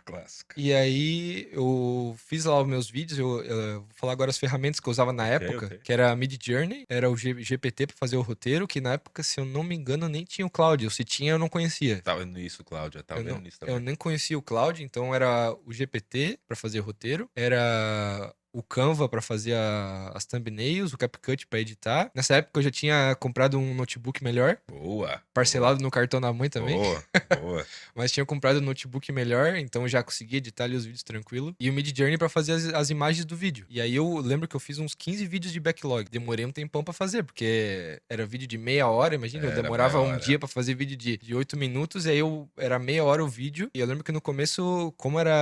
Clássico. E aí eu fiz lá os meus vídeos. Eu vou falar agora as ferramentas que eu usava na época, que era a Midjourney, era o GPT pra fazer o roteiro, que na época, se eu não me engano, nem tinha o Cloud. Ou se tinha, eu não conhecia. Tava no início, Cláudio. Tava vendo nisso também. Eu nem conhecia o Cloud, então era o GPT pra fazer o roteiro, era o Canva pra fazer as thumbnails, o CapCut pra editar. Nessa época eu já tinha comprado um notebook melhor. Boa. Parcelado no cartão da mãe também. Boa. Mas tinha comprado um notebook melhor, então eu já consegui editar ali os vídeos tranquilo. E o Midjourney pra fazer as imagens do vídeo. E aí eu lembro que eu fiz uns 15 vídeos de backlog. Demorei um tempão pra fazer, porque era vídeo de meia hora, imagina. Eu demorava um dia pra fazer vídeo de 8 minutos, e aí era meia hora o vídeo. E eu lembro que no começo, como era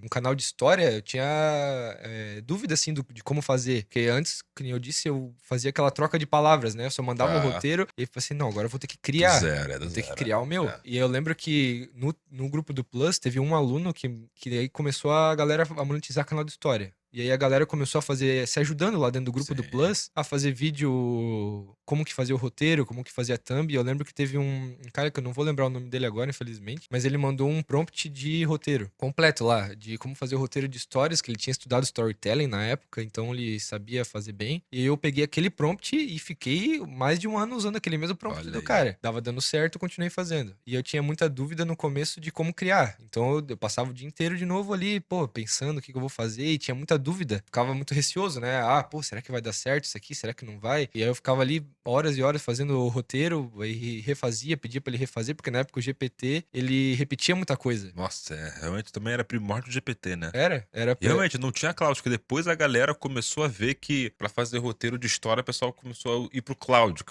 um canal de história, eu tinha dúvida, assim, de como fazer. Porque antes, como eu disse, eu fazia aquela troca de palavras, né? Eu só mandava o roteiro e eu falei assim, não, agora eu vou ter que criar. Vou ter que criar o meu. E eu lembro que no grupo do Plus teve um aluno que aí começou a galera a monetizar canal de história. E aí a galera começou a se ajudando lá dentro do grupo do Plus, a fazer vídeo, como que fazia o roteiro, como que fazia a thumb. E eu lembro que teve um cara, que eu não vou lembrar o nome dele agora, infelizmente, mas ele mandou um prompt de roteiro completo lá, de como fazer o roteiro de histórias, que ele tinha estudado storytelling na época, então ele sabia fazer bem. E eu peguei aquele prompt e fiquei mais de um ano usando aquele mesmo prompt do cara. Dava dando certo, continuei fazendo. E eu tinha muita dúvida no começo de como criar. Então eu passava o dia inteiro de novo ali, pensando o que eu vou fazer, e tinha muita dúvida. Ficava muito receoso, né? Será que vai dar certo isso aqui? Será que não vai? E aí eu ficava ali horas e horas fazendo o roteiro, e refazia, pedia pra ele refazer, porque na época o GPT, ele repetia muita coisa. Nossa, realmente também era primórdio do GPT, né? Era. Realmente, não tinha cloud, porque depois a galera começou a ver que pra fazer roteiro de história, o pessoal começou a ir pro cloud,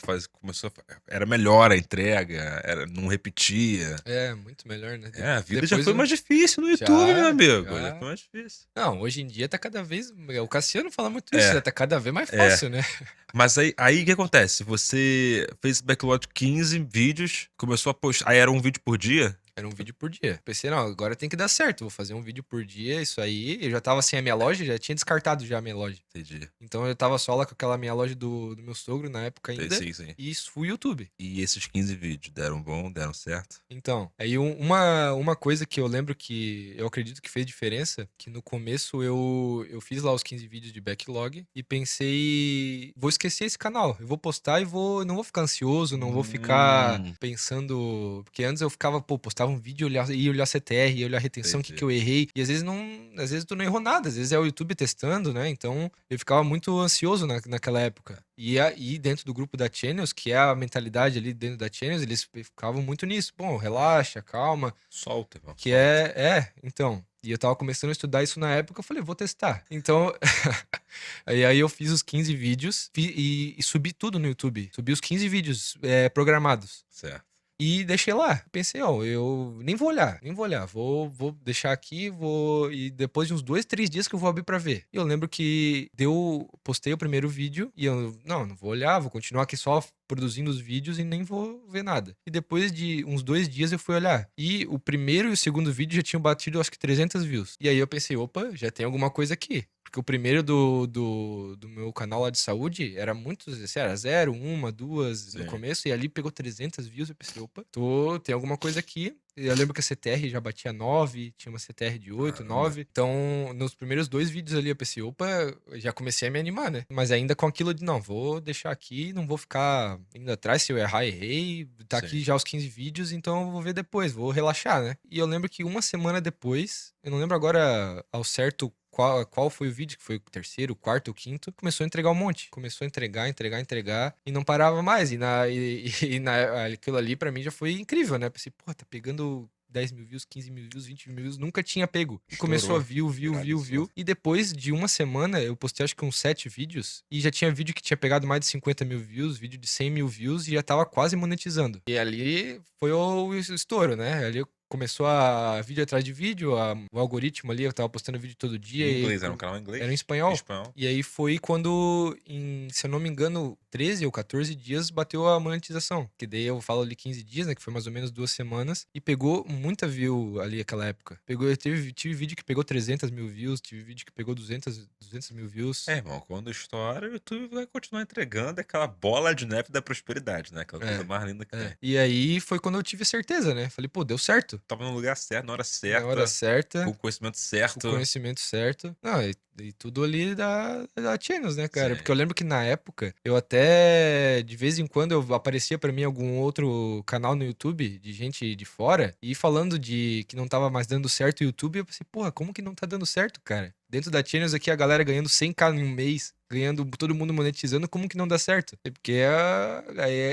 era melhor a entrega, não repetia. Muito melhor, né? A vida já foi mais difícil no YouTube, meu amigo. Já foi mais difícil. Não, hoje em dia tá cada vez... O Cassiano fala muito isso, né? Tá cada vez mais fácil, né? Mas aí o que acontece? Você fez backlog 15 vídeos, começou a postar. Aí era um vídeo por dia? Era um vídeo por dia. Pensei, não, agora tem que dar certo. Vou fazer um vídeo por dia, isso aí. Eu já tava sem a minha loja, já tinha descartado já a minha loja. Entendi. Então eu tava só lá com aquela minha loja do meu sogro na época ainda. Sim. E isso foi o YouTube. E esses 15 vídeos deram bom, deram certo? Então, aí uma coisa que eu lembro que eu acredito que fez diferença, que no começo eu fiz lá os 15 vídeos de backlog e pensei, vou esquecer esse canal. Eu vou postar e não vou ficar ansioso, não vou ficar pensando... Porque antes eu ficava, postava um vídeo, ia olhar CTR, ia olhar retenção, o que eu errei. E às vezes tu não errou nada, às vezes é o YouTube testando, né? Então eu ficava muito ansioso naquela época. E aí dentro do grupo da Channels, que é a mentalidade ali dentro da Channels, eles ficavam muito nisso. Bom, relaxa, calma. Solta, irmão. Que então... E eu tava começando a estudar isso na época, eu falei, vou testar. Então, aí eu fiz os 15 vídeos e subi tudo no YouTube. Subi os 15 vídeos programados. Certo. E deixei lá. Pensei, eu nem vou olhar. Vou deixar aqui, e depois de uns 2, 3 dias que eu vou abrir pra ver. E eu lembro que postei o primeiro vídeo e eu, não vou olhar, vou continuar aqui só produzindo os vídeos e nem vou ver nada. E depois de uns 2 dias eu fui olhar. E o primeiro e o segundo vídeo já tinham batido, acho que 300 views. E aí eu pensei, opa, já tem alguma coisa aqui. Porque o primeiro do meu canal lá de saúde era era 0, 1, 2 no começo, e ali pegou 300 views. Eu pensei, opa, tem alguma coisa aqui. Eu lembro que a CTR já batia 9, tinha uma CTR de 8, 9. Então, nos primeiros 2 vídeos ali, eu pensei, opa, já comecei a me animar, né? Mas ainda com aquilo de, não, vou deixar aqui, não vou ficar indo atrás, se eu errar, errei. Tá aqui já os 15 vídeos, então eu vou ver depois, vou relaxar, né? E eu lembro que uma semana depois, eu não lembro agora ao certo qual foi o vídeo, que foi o terceiro, o quarto, o quinto, começou a entregar um monte. Começou a entregar, e não parava mais. Aquilo ali pra mim já foi incrível, né? Pensei, tá pegando 10 mil views, 15 mil views, 20 mil views, nunca tinha pego. E começou a view. E depois de uma semana, eu postei acho que uns 7 vídeos, e já tinha vídeo que tinha pegado mais de 50 mil views, vídeo de 100 mil views, e já tava quase monetizando. E ali foi o estouro, né? Ali eu começou a vídeo atrás de vídeo, o algoritmo ali, eu tava postando vídeo todo dia. Em E aí inglês, era um canal em inglês? era em espanhol. Espanhol. E aí foi quando, se eu não me engano, 13 ou 14 dias bateu a monetização. Que daí eu falo ali 15 dias, né? Que foi mais ou menos 2 semanas. E pegou muita view ali aquela época. Eu tive vídeo que pegou 300 mil views, tive vídeo que pegou 200 mil views. Irmão, quando estoura, o YouTube vai continuar entregando aquela bola de neve da prosperidade, né? Aquela coisa mais linda que tem. E aí foi quando eu tive certeza, né? Falei, pô, deu certo. Tava no lugar certo, na hora Na certa, hora certa, com o conhecimento com o certo. conhecimento certo. Não, e tudo ali da Channels, né, cara? Sim. Porque eu lembro que na época, eu até, de vez em quando, aparecia pra mim algum outro canal no YouTube de gente de fora e falando de que não tava mais dando certo o YouTube. Eu pensei, porra, como que não tá dando certo, cara? Dentro da Channels aqui, a galera ganhando 100k em um mês, ganhando todo mundo monetizando, como que não dá certo? É porque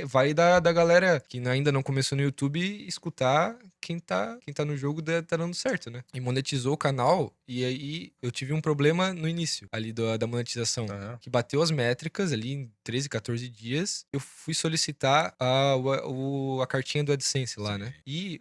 vai da galera que ainda não começou no YouTube escutar quem tá no jogo tá dando certo, né? E monetizou o canal, e aí eu tive um problema no início ali da monetização, que bateu as métricas ali em 13, 14 dias. Eu fui solicitar a cartinha do AdSense lá, né? E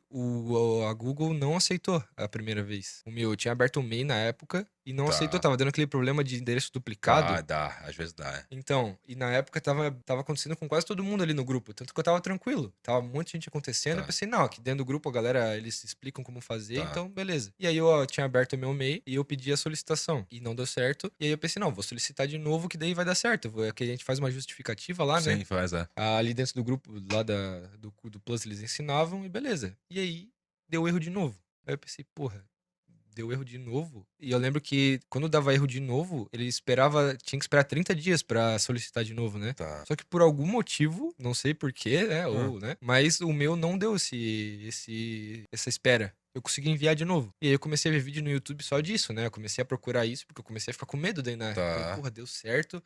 a Google não aceitou a primeira vez. Eu tinha aberto o MEI na época e não aceitou, tava dando aquele problema de endereço duplicado. Dá, às vezes dá. Então, e na época tava acontecendo com quase todo mundo ali no grupo, tanto que eu tava tranquilo. Tava um monte de gente acontecendo, eu pensei, não, aqui dentro do grupo a galera, eles explicam como fazer, então beleza. E aí eu tinha aberto o meu MEI e eu pedi a solicitação, e não deu certo. E aí eu pensei, não, vou solicitar de novo que daí vai dar certo. Que a gente faz uma justificativa lá, né? Sim, faz, Ali dentro do grupo, lá do Plus, eles ensinavam e beleza. E aí, deu erro de novo. Aí eu pensei, porra, deu erro de novo. E eu lembro que quando dava erro de novo, ele tinha que esperar 30 dias pra solicitar de novo, né? Só que por algum motivo, não sei porquê, né? Ou, né? Mas o meu não deu essa espera. Eu consegui enviar de novo. E aí eu comecei a ver vídeo no YouTube só disso, né? Eu comecei a procurar isso, porque eu comecei a ficar com medo daí, né? Falei, porra, deu certo.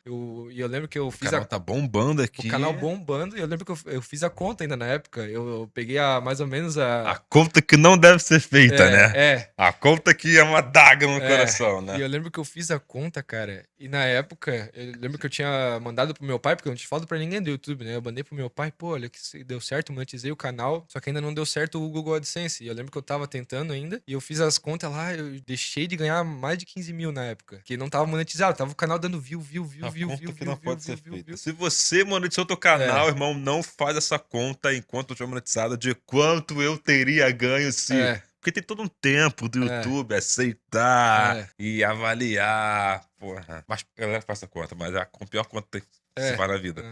E eu lembro que eu fiz O canal tá bombando aqui. O canal bombando, e eu lembro que eu fiz a conta ainda na época. Eu peguei mais ou menos a conta que não deve ser feita, né? É. A conta que é uma daga no coração, né? E eu lembro que eu fiz a conta, cara, e na época, eu lembro que eu tinha mandado pro meu pai, porque eu não tinha falado pra ninguém do YouTube, né? Eu mandei pro meu pai, pô, olha que deu certo, monetizei o canal, só que ainda não deu certo o Google AdSense. E eu lembro que eu tava tentando ainda, e eu fiz as contas lá, eu deixei de ganhar mais de 15 mil na época, que não tava monetizado, tava o canal dando view. Conta que não pode ser feita. Se você monetizou teu canal, irmão, não faz essa conta enquanto eu tiver monetizado de quanto eu teria ganho se... Porque tem todo um tempo do YouTube aceitar e avaliar. Porra. Mas a galera faz essa conta, mas é a pior conta que se faz na vida.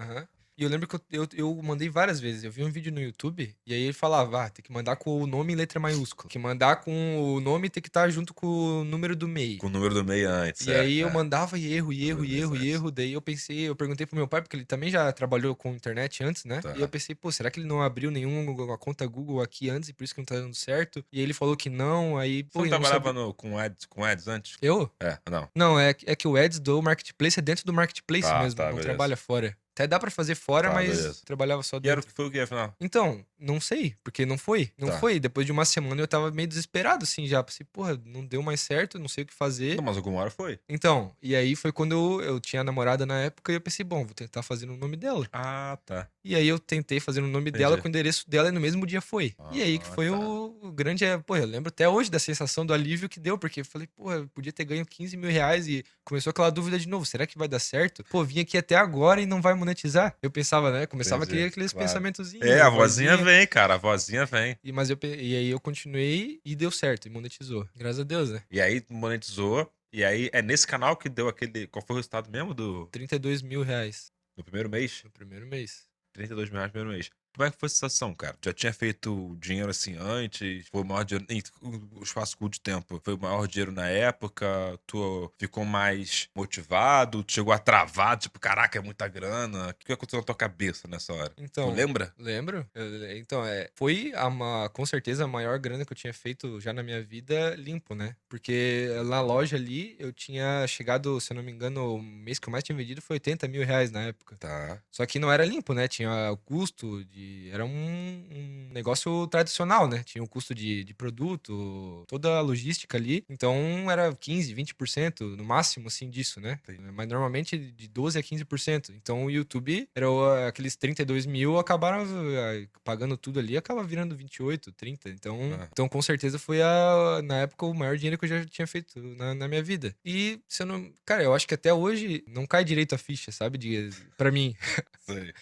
E eu lembro que eu mandei várias vezes. Eu vi um vídeo no YouTube e aí ele falava, tem que mandar com o nome em letra maiúscula. Tem que mandar com o nome, tem que estar junto com o número do MEI. Com o número do MEI antes, E aí eu mandava e erro. Daí eu perguntei pro meu pai, porque ele também já trabalhou com internet antes, né? E eu pensei, pô, será que ele não abriu nenhuma conta Google aqui antes e por isso que não tá dando certo? E aí ele falou que não, aí... Pô, você trabalhava com ads antes? Eu? Não. Não, é que o ads do Marketplace é dentro do Marketplace mesmo, não trabalha fora. Até dá pra fazer fora, mas trabalhava só dentro. E era o que foi o que, afinal? Então, não sei, porque não foi. Não foi. Depois de uma semana eu tava meio desesperado, assim, já. Pensei, porra, não deu mais certo, não sei o que fazer. Não, mas alguma hora foi. Então, e aí foi quando eu tinha namorada na época e eu pensei, bom, vou tentar fazer no nome dela. E aí eu tentei fazer no nome dela, com o endereço dela e no mesmo dia foi. E aí que foi o grande... Pô, eu lembro até hoje da sensação do alívio que deu, porque eu falei, pô, eu podia ter ganho 15 mil reais e começou aquela dúvida de novo, será que vai dar certo? Pô, vim aqui até agora e não vai monetizar? Eu pensava, né? Começava aqueles pensamentozinhos. A vozinha vem, cara, a vozinha vem. E aí eu continuei e deu certo, e monetizou. Graças a Deus, né? E aí monetizou, e aí é nesse canal que deu aquele... Qual foi o resultado mesmo do... 32 mil reais. No primeiro mês? No primeiro mês. 32 mil reais no primeiro mês. Como é que foi a sensação, cara? Já tinha feito dinheiro assim antes? Foi o maior dinheiro... O espaço curto de tempo. Foi o maior dinheiro na época? Tu ficou mais motivado? Tu chegou a travar? Tipo, caraca, é muita grana. O que aconteceu na tua cabeça nessa hora? Então, tu lembra? Lembro. Então, foi com certeza a maior grana que eu tinha feito já na minha vida limpo, né? Porque na loja ali eu tinha chegado, se eu não me engano, o mês que eu mais tinha vendido foi 80 mil reais na época. Só que não era limpo, né? Tinha o custo de Era um negócio tradicional, né? Tinha o custo de produto, toda a logística ali. Então era 15, 20% no máximo, assim, disso, né? Sim. Mas normalmente de 12 a 15%. Então o YouTube era aqueles 32 mil, acabaram pagando tudo ali, acaba virando 28, 30. Então com certeza foi na época o maior dinheiro que eu já tinha feito na minha vida. E se eu não. Cara, eu acho que até hoje não cai direito a ficha, sabe? Pra mim. Sei.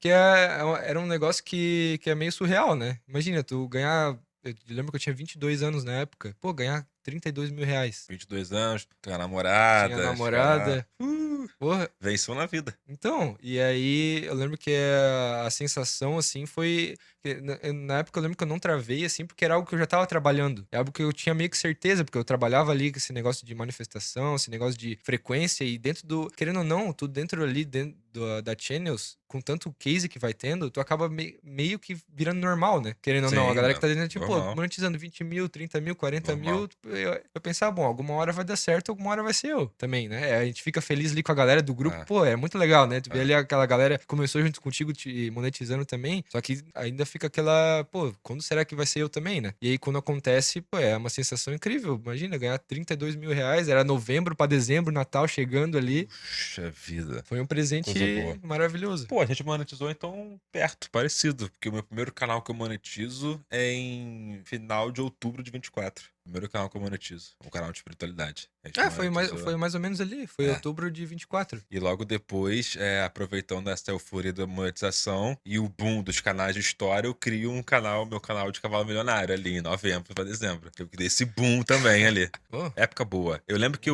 Que era um negócio que é meio surreal, né? Imagina, tu ganhar. Eu lembro que eu tinha 22 anos na época. Pô, ganhar 32 mil reais. 22 anos, tinha Tinha namorada, namorada. Porra. venceu na vida. Então, e aí eu lembro que a sensação, assim, foi. Na época eu lembro que eu não travei, assim, porque era algo que eu já tava trabalhando. É algo que eu tinha meio que certeza, porque eu trabalhava ali com esse negócio de manifestação, esse negócio de frequência, e dentro do. Querendo ou não, tudo dentro ali, dentro da Channels, com tanto case que vai tendo, tu acaba meio que virando normal, né? Querendo ou não, a Sim, galera né? que tá dentro, tipo, pô, Normal. monetizando 20 mil, 30 mil, 40 Normal. mil, eu pensava, bom, alguma hora vai dar certo, alguma hora vai ser eu também, né? A gente fica feliz ali com a galera do grupo, pô, é muito legal, né? Tu vê ali aquela galera que começou junto contigo te monetizando também, só que ainda fica aquela, pô, quando será que vai ser eu também, né? E aí quando acontece, pô, é uma sensação incrível. Imagina, ganhar 32 mil reais, era novembro pra dezembro, Natal chegando ali. Puxa vida. Foi um Coisa presente boa. maravilhoso. Pô, a gente monetizou então perto, parecido. Porque o meu primeiro canal que eu monetizo é em final de outubro de 24. Primeiro canal que eu monetizo. Um canal de espiritualidade. A gente monetizou. Foi mais ou menos ali. Foi outubro de 24. E logo depois, aproveitando essa euforia da monetização e o boom dos canais de história, eu crio meu canal de Cavalo Milionário ali em novembro pra dezembro. Eu criei esse boom também ali. Pô, Época boa. Eu lembro que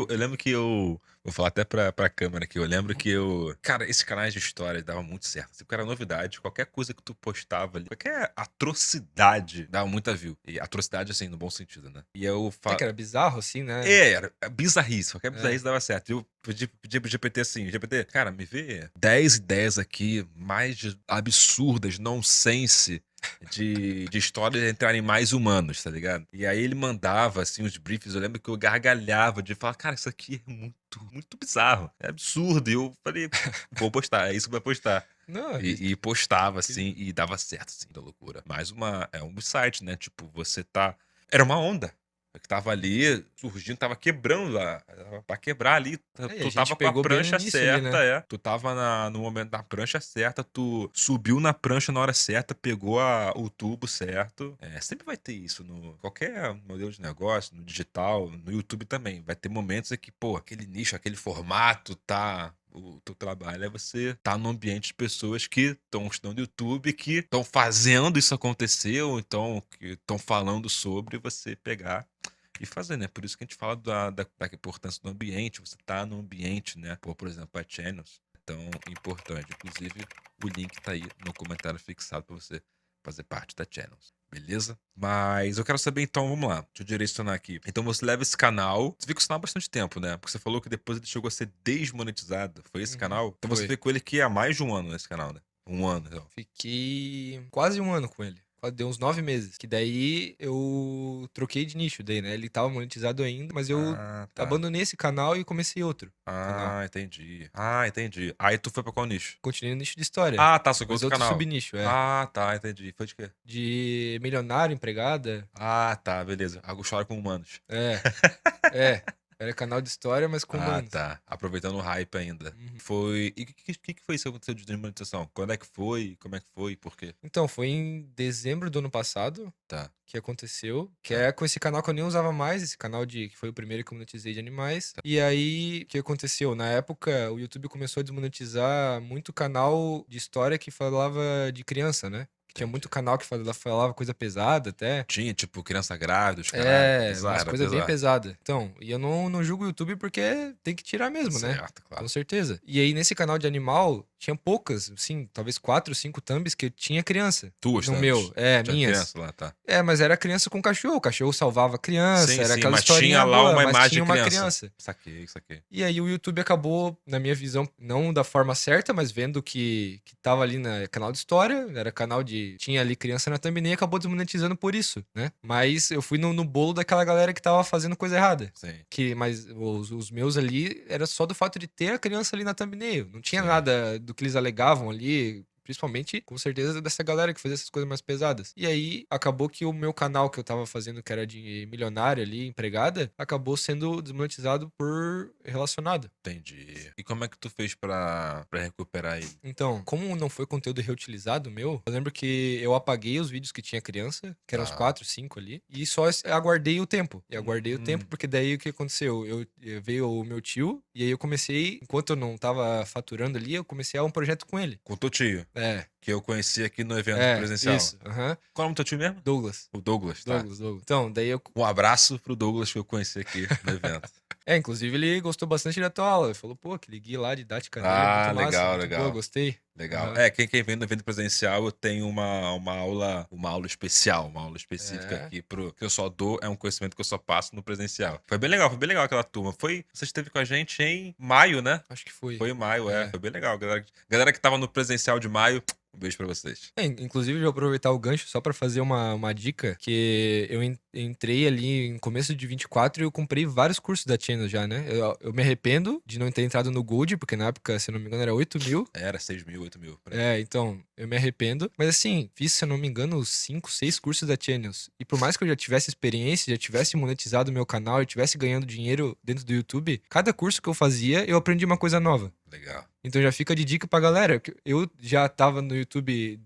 eu vou falar até pra câmera aqui. Eu lembro que eu. Cara, esses canais de história davam muito certo. Porque era novidade. Qualquer coisa que tu postava ali, qualquer atrocidade dava muita view. E atrocidade, assim, no bom sentido, né? E eu é que era bizarro, assim, né? era bizarrice. Qualquer bizarrice dava certo. Eu pedi pro GPT assim: GPT, cara, me vê 10 ideias aqui mais absurdas, nonsense. De histórias entre animais humanos, tá ligado? E aí ele mandava, assim, os briefs. Eu lembro que eu gargalhava de falar, cara, isso aqui é muito bizarro. É absurdo. E eu falei, vou postar, é isso que vai postar. Não, E postava, assim, e dava certo, assim, da loucura. Mais um site, né? Tipo, você tá. Era uma onda. Que tava ali surgindo, tava quebrando pra quebrar ali. e a Tu gente tava com a pegou bem no prancha início ali, certa, né? Tu tava no momento da prancha certa, tu subiu na prancha na hora certa, pegou o tubo certo. Sempre vai ter isso no qualquer modelo de negócio, no digital, no YouTube também. Vai ter momentos em que, pô, aquele nicho, aquele formato tá. O teu trabalho é você estar num ambiente de pessoas que estão estudando YouTube, que estão fazendo isso acontecer, ou então que estão falando sobre você pegar e fazer, né? Por isso que a gente fala da importância do ambiente, você tá no ambiente, né? Por exemplo, a Channels, tão importante. Inclusive, o link tá aí no comentário fixado para você fazer parte da Channels. Beleza? Mas eu quero saber então, vamos lá, deixa eu direcionar aqui. Então você leva esse canal, você fica com esse canal há bastante tempo, né? Porque você falou que depois ele chegou a ser desmonetizado. Foi esse canal? Então você Foi. ficou ele aqui há mais de um ano nesse canal, né? Um ano, então. Fiquei quase um ano com ele. Deu uns 9 meses. Que daí eu troquei de nicho daí, né? Ele tava monetizado ainda, mas eu Tá. abandonei esse canal e comecei outro canal. Entendi. Entendi. Aí tu foi pra qual nicho? Continuei no nicho de história. Tá, só que Mas outro outro canal. subnicho, Tá, entendi. Foi de quê? De milionário, empregada. Tá, beleza. Algo chora com humanos. É. É. Era canal de história, mas com humanos. Tá. Aproveitando o hype ainda. Uhum. Foi. E o que foi isso que aconteceu de desmonetização? Quando é que foi? Como é que foi? Por quê? Então, foi em dezembro do ano passado Tá. que aconteceu. Que é com esse canal que eu nem usava mais, esse canal que foi o primeiro que eu monetizei de animais. E aí, o que aconteceu? Na época, o YouTube começou a desmonetizar muito canal de história que falava de criança, né? Tinha muito canal que falava coisa pesada até. Tinha, tipo, criança grávida, os caralho. Umas coisas bem pesadas. Então, e eu não julgo o YouTube porque tem que tirar mesmo, né? Certo, claro. Com certeza. E aí, nesse canal de animal, tinha poucas, assim, talvez 4, 5 thumbs que tinha criança. Tuas, No thumbs? meu, Tinha minhas. criança lá, tá. Mas era criança com cachorro. O cachorro salvava a criança, Sim, era sim, aquela mas historinha tinha lá boa, uma mas imagem tinha de uma criança. criança. Saquei. E aí o YouTube acabou, na minha visão, não da forma certa, mas vendo que tava ali no canal de história, era canal de... Tinha ali criança na thumbnail e acabou desmonetizando por isso, né? Mas eu fui no bolo daquela galera que tava fazendo coisa errada. Sim. Mas os meus ali, era só do fato de ter a criança ali na thumbnail. Não tinha Sim. nada do que eles alegavam ali, Principalmente, com certeza, dessa galera que fazia essas coisas mais pesadas. E aí, acabou que o meu canal que eu tava fazendo, que era de milionário ali, empregada, acabou sendo desmonetizado por relacionado. Entendi. E como é que tu fez pra recuperar ele? Então, como não foi conteúdo reutilizado meu, eu lembro que eu apaguei os vídeos que tinha criança, que eram uns Tá. 4, 5 ali, e só aguardei o tempo. E aguardei o tempo, porque daí o que aconteceu? Veio o meu tio, e aí eu comecei, enquanto eu não tava faturando ali, eu comecei a um projeto com ele. Com o teu tio, É, que eu conheci aqui no evento presencial. isso, aham. Qual é o nome do teu tio mesmo? Douglas. O Douglas, tá? Douglas. Então, daí eu. Um abraço pro Douglas que eu conheci aqui no evento. Inclusive ele gostou bastante da tua aula. Ele falou, pô, aquele guia lá, didática dele é Ah, muito massa, legal, muito legal. boa, gostei. Legal. Aham. Quem vem no evento presencial, eu tenho uma aula especial, uma aula específica É. aqui que eu só dou, é um conhecimento que eu só passo no presencial. Foi bem legal aquela turma. Você esteve com a gente em maio, né? Acho que foi. Foi em maio, É. foi bem legal. Galera que tava no presencial de maio, um beijo pra vocês. Inclusive, eu vou aproveitar o gancho só pra fazer uma dica, que eu entrei ali em começo de 24 e eu comprei vários cursos da Channel já, né? Eu me arrependo de não ter entrado no Gold, porque na época, se não me engano, era 8 mil. Era 6 mil, 8 mil. por aí. Então, eu me arrependo. Mas assim, fiz, se eu não me engano, 5, 6 cursos da Channels. E por mais que eu já tivesse experiência, já tivesse monetizado o meu canal e tivesse ganhando dinheiro dentro do YouTube, cada curso que eu fazia, eu aprendi uma coisa nova. Legal. Então já fica de dica pra galera. Eu já tava no YouTube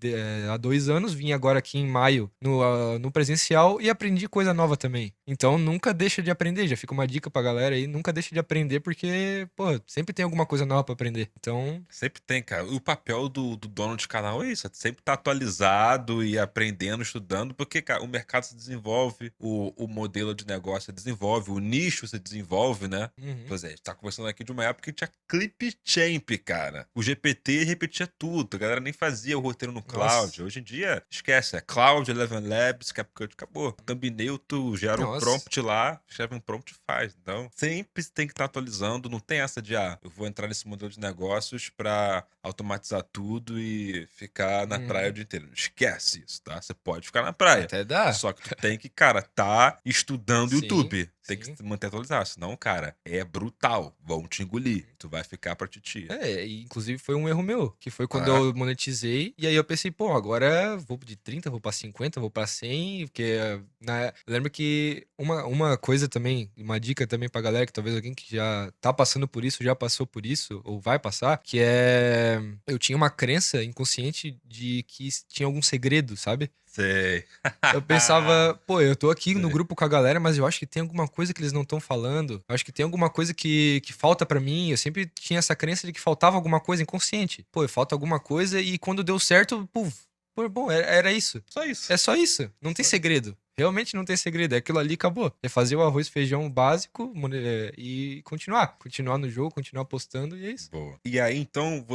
há 2 anos, vim agora aqui em maio no presencial e aprendi coisa nova também. Então nunca deixa de aprender, já fica uma dica pra galera aí, nunca deixa de aprender porque, pô, sempre tem alguma coisa nova pra aprender. Então, Sempre tem, cara. O papel do dono de canal é isso, é sempre estar atualizado e aprendendo, estudando, porque, cara, o mercado se desenvolve, o modelo de negócio se desenvolve, o nicho se desenvolve, né? Por exemplo, a gente tá conversando aqui de uma época que tinha Clipchamp, cara. O GPT repetia tudo, a galera nem fazia o roteiro no Cloud. Nossa. Hoje em dia, esquece, é Cloud, Eleven Labs, CapCut, acabou. Thumbnail, tu gera um Nossa. prompt lá, escreve um prompt e faz. Então, sempre tem que estar atualizando, não tem essa de, eu vou entrar nesse modelo de negócios pra automatizar tudo e ficar na praia o dia inteiro. Esquece isso, tá? Você pode ficar na praia. Até dá. Só que tu tem que, cara, tá estudando Sim, YouTube. Tem que sim. se manter atualizado. Senão, cara, é brutal. Vão te engolir. Tu vai ficar pra titia. E inclusive foi um erro meu, que foi quando Ah. eu monetizei, e aí eu pensei, pô, agora vou de 30, vou pra 50, vou pra 100, porque eu lembro que uma coisa também, uma dica também pra galera, que talvez alguém que já tá passando por isso, já passou por isso, ou vai passar, que é, eu tinha uma crença inconsciente de que tinha algum segredo, sabe? Sei. Eu pensava, pô, eu tô aqui no Sei. grupo com a galera, mas eu acho que tem alguma coisa que eles não estão falando. Eu acho que tem alguma coisa que falta pra mim. Eu sempre tinha essa crença de que faltava alguma coisa inconsciente. Pô, falta alguma coisa e quando deu certo, pô, bom, era isso. Só isso. É só isso. Não tem segredo. Realmente não tem segredo. É aquilo ali, acabou. É fazer o arroz e feijão básico e continuar. Continuar no jogo, continuar postando e é isso. Boa. E aí, então,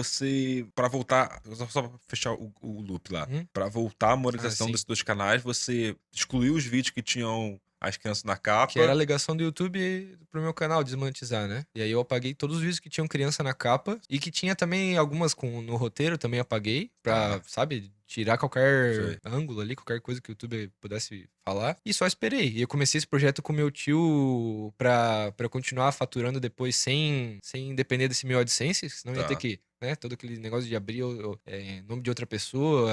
pra voltar, só pra fechar o loop lá, pra voltar a monetização sim. desses dois canais, você excluiu os vídeos que tinham as crianças na capa. Que era a alegação do YouTube pro meu canal desmonetizar, né? E aí eu apaguei todos os vídeos que tinham criança na capa e que tinha também algumas no roteiro, também apaguei pra, sabe, tirar qualquer ângulo ali, qualquer coisa que o YouTube pudesse falar. E só esperei. E eu comecei esse projeto com meu tio pra eu continuar faturando depois sem depender desse meu AdSense, senão ia ter que, né, todo aquele negócio de abrir nome de outra pessoa.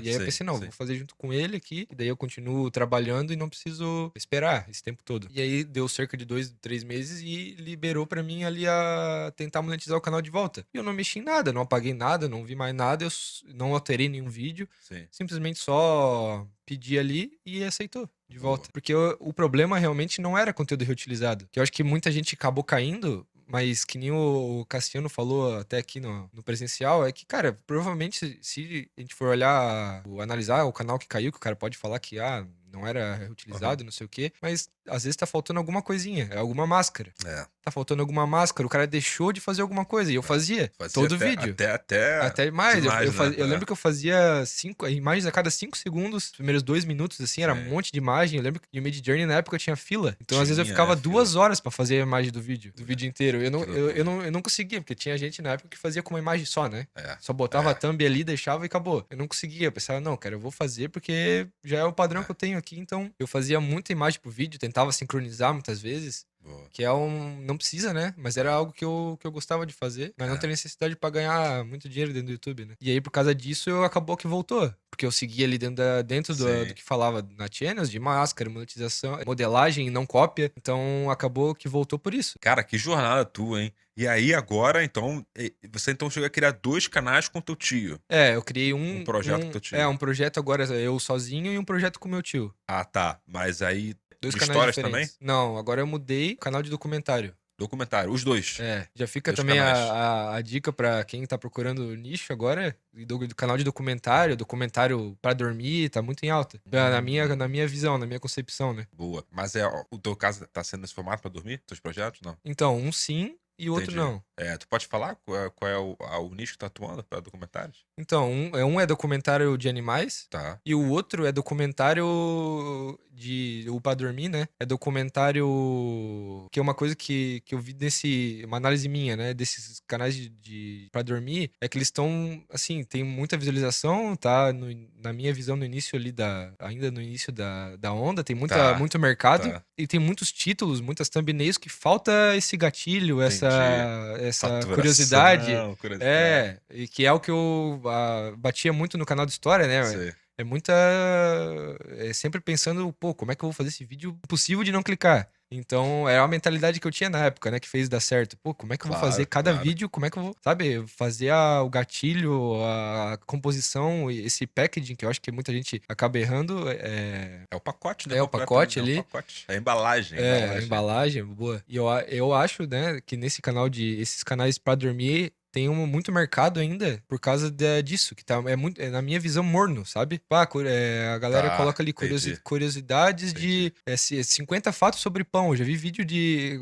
E aí eu pensei, não, vou fazer junto com ele aqui, e daí eu continuo trabalhando e não preciso esperar esse tempo todo. E aí deu cerca de 2, 3 meses e liberou pra mim ali a tentar monetizar o canal de volta. E eu não mexi em nada, não apaguei nada, não vi mais nada, eu não alterei nenhum vídeo. Simplesmente só pedi ali e aceitou de volta. Porque o problema realmente não era conteúdo reutilizado. Que eu acho que muita gente acabou caindo, mas que nem o Cassiano falou até aqui no presencial, é que, cara, provavelmente se a gente for olhar, analisar o canal que caiu, que o cara pode falar que, não era reutilizado, não sei o quê, mas às vezes tá faltando alguma coisinha, alguma máscara. Tá faltalando alguma máscara, o cara deixou de fazer alguma coisa, e eu fazia todo vídeo. Até mais. Eu lembro que eu fazia imagens a cada 5 segundos, os primeiros 2 minutos, assim, era um monte de imagem. Eu lembro que o Midjourney na época tinha fila, então às vezes eu ficava 2 horas pra fazer a imagem do vídeo inteiro. Eu não conseguia, porque tinha gente na época que fazia com uma imagem só, né? Só botava a thumb ali, deixava e acabou. Eu não conseguia, eu pensava, não, cara, eu vou fazer porque já é o padrão que eu tenho aqui, então eu fazia muita imagem pro vídeo, tentava sincronizar muitas vezes. Boa. Que é não precisa, né? Mas era algo que eu gostava de fazer. Mas não tem necessidade pra ganhar muito dinheiro dentro do YouTube, né? E aí, por causa disso, acabou que voltou. Porque eu seguia ali dentro Sim. do que falava na Channels, de máscara, monetização, modelagem, não cópia. Então, acabou que voltou por isso. Cara, que jornada tua, hein? E aí agora, então, você então chegou a criar 2 canais com teu tio. Eu criei Um projeto com teu tio. um projeto agora eu sozinho e um projeto com meu tio. Ah, tá. Mas aí, 2 de canais histórias diferentes. também? Não, agora eu mudei canal de documentário. Documentário, os 2. Já fica 2 também canais. a dica pra quem tá procurando nicho agora, do canal de documentário pra dormir, tá muito em alta. Na minha visão, na minha concepção, né? Boa. Mas o teu caso tá sendo nesse formato pra dormir? Teus projetos? Não. Então, um sim e o outro Entendi. não. Tu pode falar qual é o nicho que tá atuando pra documentários? Então, um é documentário de animais Tá. e o outro é documentário de... O Pra Dormir, né? É documentário... Que é uma coisa que eu vi uma análise minha, né? Desses canais de Pra Dormir, é que eles estão, assim, tem muita visualização, tá? Na minha visão, no início ali ainda no início da onda, tem Tá, muito mercado tá. e tem muitos títulos, muitas thumbnails que falta esse gatilho, essa Faturação, curiosidade. curiosidade. E que é o que eu batia muito no canal de história, né? Sei. É muita. Sempre pensando, pô, como é que eu vou fazer esse vídeo impossível de não clicar? Então, era a mentalidade que eu tinha na época, né? Que fez dar certo. Pô, como é que eu vou fazer cada vídeo? Como é que eu vou, sabe, fazer o gatilho, a composição, esse packaging, que eu acho que muita gente acaba errando. É o pacote, né? É o pacote É ali. o pacote. É a embalagem. A embalagem, boa. E eu acho, né, que esses canais pra dormir tem muito mercado ainda por causa disso, que tá, na minha visão, morno, sabe? A galera coloca ali entendi. curiosidades de 50 fatos sobre pão. Eu já vi vídeo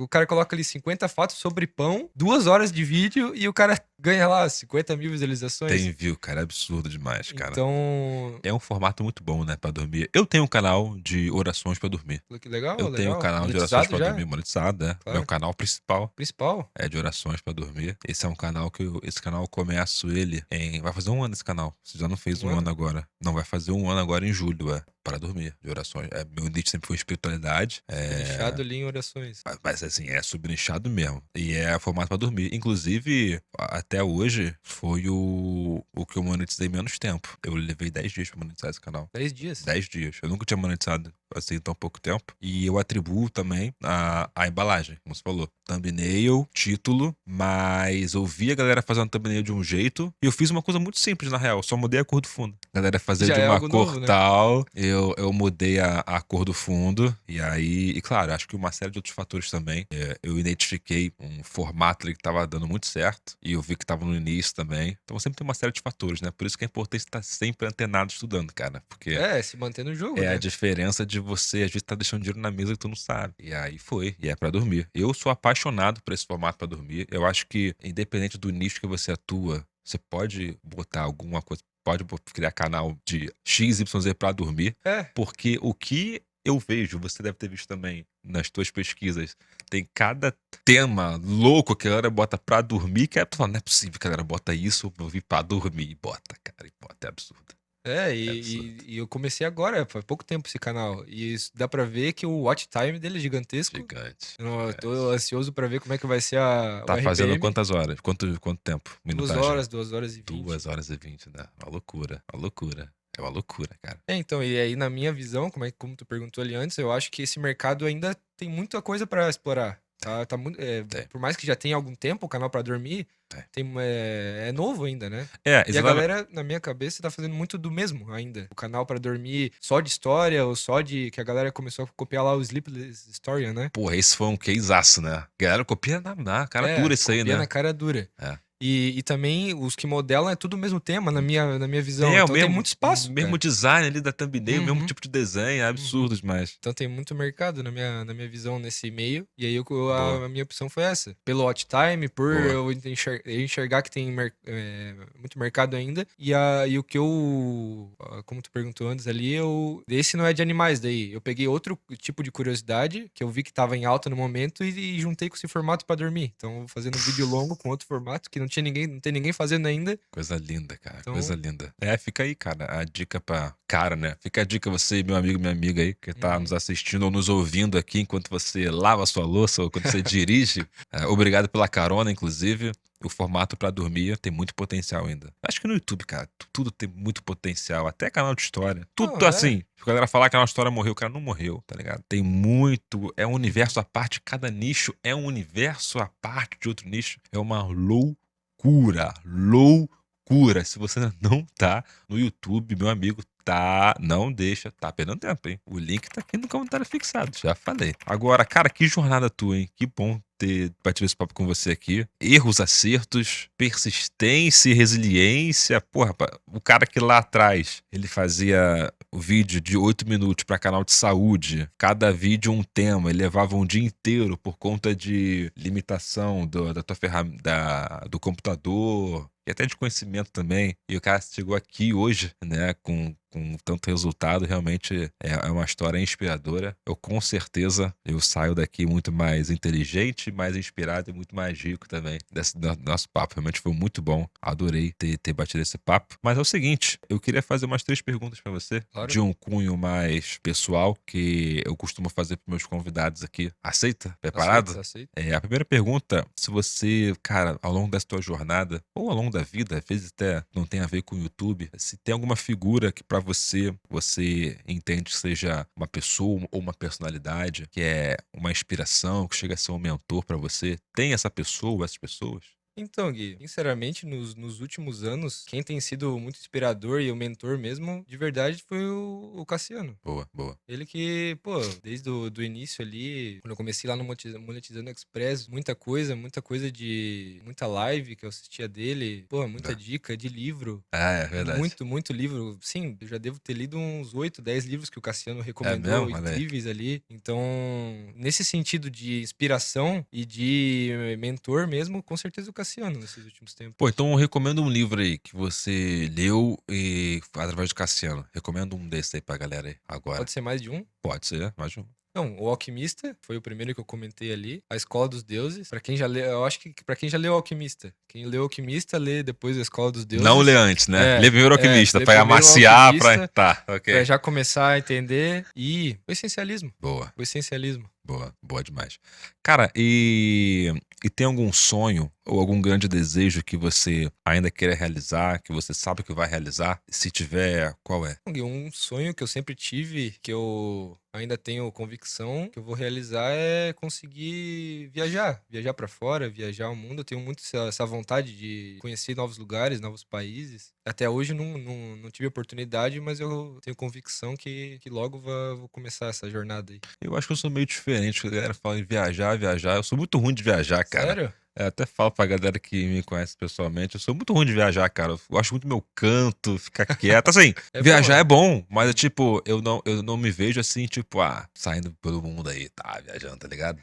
o cara coloca ali 50 fatos sobre pão, 2 horas de vídeo e o cara ganha lá 50 mil visualizações. Tem view, cara. É absurdo demais, cara. Então... É um formato muito bom, né, pra dormir. Eu tenho um canal de orações pra dormir. Que legal, Eu tenho um canal de orações pra dormir monetizado, né? Claro. Meu canal principal. Principal? É de orações pra dormir. Esse é um canal esse canal eu começo ele vai fazer 1 ano esse canal. Você já não fez 1 ano agora. Não, vai fazer 1 ano agora em julho, para dormir, de orações. Meu nicho sempre foi espiritualidade. Nichado ali em orações. Mas assim, é subnichado mesmo. E é formato pra dormir. Inclusive, até hoje, foi o que eu monetizei menos tempo. Eu levei 10 dias pra monetizar esse canal. 10 dias? 10 dias. Eu nunca tinha monetizado assim tão pouco tempo. E eu atribuo também a embalagem, como você falou. Thumbnail, título, mas eu vi a galera fazendo thumbnail de um jeito e eu fiz uma coisa muito simples, na real. Eu só mudei a cor do fundo. A galera fazia Já de é uma algo cor novo, né? tal, eu mudei a cor do fundo. E aí, e claro, acho que uma série de outros fatores também. Eu identifiquei um formato ali que tava dando muito certo e eu vi que tava no início também. Então sempre tem uma série de fatores, né? Por isso que é importante estar sempre antenado estudando, cara. Porque se manter no jogo, é né? a diferença de você, às vezes, tá deixando dinheiro na mesa que tu não sabe. E aí foi. E é pra dormir. Eu sou apaixonado por esse formato pra dormir. Eu acho que, independente do nicho que você atua, você pode botar alguma coisa, pode criar canal de XYZ pra dormir. Porque o que eu vejo, você deve ter visto também nas tuas pesquisas, tem cada tema louco que a galera bota pra dormir, que não é possível que a galera bota isso, eu vi pra dormir e bota, cara, e bota, é absurdo. E eu comecei agora, faz pouco tempo esse canal. E dá pra ver que o watch time dele é gigantesco. Gigante. Eu tô ansioso pra ver como é que vai ser o Tá RPM. fazendo quantas horas? Quanto tempo? 2 horas, 2 horas e 20. 2 horas e 20, né? Uma loucura, uma loucura. É uma loucura, cara. Então, e aí na minha visão, como tu perguntou ali antes, eu acho que esse mercado ainda tem muita coisa pra explorar. Tá muito, por mais que já tenha algum tempo o canal pra dormir, é novo ainda, né? E a galera, na minha cabeça, tá fazendo muito do mesmo ainda. O canal pra dormir só de história, ou só de... Que a galera começou a copiar lá o Sleepless Historian, né? Porra, esse foi um caseaço, né? A galera copia na cara dura isso aí, né? Copia na cara dura. E também os que modelam é tudo o mesmo tema, na minha visão. Então tem muito espaço. Mesmo design ali da thumbnail, mesmo tipo de desenho, é absurdo demais. Então tem muito mercado na minha visão nesse meio. E aí a minha opção foi essa. Pelo watch time, por eu enxergar que tem muito mercado ainda. E o que como tu perguntou antes ali, esse não é de animais daí. Eu peguei outro tipo de curiosidade, que eu vi que tava em alta no momento, e juntei com esse formato pra dormir. Então, fazendo um vídeo longo com outro formato, que não não tem ninguém fazendo ainda. Coisa linda, cara. Então- Coisa linda. Fica aí, cara, a dica pra cara, né? Fica a dica você, meu amigo, minha amiga aí, que tá nos assistindo ou nos ouvindo aqui enquanto você lava a sua louça ou quando você dirige. Obrigado pela carona, inclusive. O formato pra dormir tem muito potencial ainda. Acho que no YouTube, cara, tudo tem muito potencial. Até canal de história. Tudo assim. Se a galera falar que a nossa história morreu, o cara não morreu, tá ligado? Tem muito. É um universo à parte. Cada nicho é um universo à parte de outro nicho. É uma loucura. Loucura. Se você não tá no YouTube, meu amigo, tá. Não deixa. Tá perdendo tempo, hein? O link tá aqui no comentário fixado. Já falei. Agora, cara, que jornada tua, hein? Que bom ter batido esse papo com você aqui. Erros, acertos, persistência e resiliência. Porra, o cara que lá atrás ele fazia o vídeo de 8 minutos para canal de saúde, cada vídeo um tema, ele levava um dia inteiro por conta de limitação da tua ferramenta, do computador e até de conhecimento também. E o cara chegou aqui hoje, né, com tanto resultado, realmente é uma história inspiradora. Eu com certeza eu saio daqui muito mais inteligente, mais inspirado e muito mais rico também desse nosso papo. Realmente foi muito bom. Adorei ter batido esse papo. Mas é o seguinte, eu queria fazer umas 3 perguntas para você, Claro. de um cunho mais pessoal, que eu costumo fazer para meus convidados aqui. Aceita? Preparado? Aceito. A primeira pergunta, se você, cara, ao longo dessa tua jornada, ou ao longo da vida, às vezes até não tem a ver com o YouTube, se tem alguma figura que pra você entende que seja uma pessoa ou uma personalidade, que é uma inspiração, que chega a ser um mentor pra você, tem essa pessoa ou essas pessoas? Então, Gui, sinceramente, nos últimos anos, quem tem sido muito inspirador e o mentor mesmo, de verdade, foi o Cassiano. Boa, boa. Ele que, pô, desde do início ali, quando eu comecei lá no Monetizando Express, muita coisa muita live que eu assistia dele, pô, muita dica de livro. É verdade. Muito livro. Sim, eu já devo ter lido uns 8, 10 livros que o Cassiano recomendou, mesmo? Olha aí. incríveis ali. Então, nesse sentido de inspiração e de mentor mesmo, com certeza o Cassiano nesses últimos tempos. Pô, então eu recomendo um livro aí que você leu e através do Cassiano. Recomendo um desse aí pra galera aí agora. Pode ser mais de um? Pode ser, mais de um. Não, O Alquimista foi o primeiro que eu comentei ali. A Escola dos Deuses. Pra quem já leu, eu acho que pra quem já leu O Alquimista. Quem leu O Alquimista, lê depois A Escola dos Deuses. Não lê antes, né? É, Lê primeiro o Alquimista, lê pra primeiro o amaciar, pra... Alquimista, Tá, ok. Pra já começar a entender. E o essencialismo. Boa. O essencialismo. Boa demais. Cara, e tem algum sonho ou algum grande desejo que você ainda queira realizar, que você sabe que vai realizar? Se tiver, qual é? Um sonho que eu sempre tive, que eu ainda tenho convicção que eu vou realizar, é conseguir viajar pra fora, viajar o mundo. Eu tenho muito essa vontade de conhecer novos lugares, novos países. Até hoje não tive oportunidade, mas eu tenho convicção que logo vou começar essa jornada aí. Eu acho que eu sou meio diferente, a galera fala em viajar. Eu sou muito ruim de viajar, cara. Sério? Eu até falo pra galera que me conhece pessoalmente, eu sou muito ruim de viajar, cara. Eu gosto muito do meu canto, ficar quieto. Assim, viajar é bom, mas tipo, eu não me vejo assim, tipo, saindo pelo mundo aí, tá, viajando, tá ligado?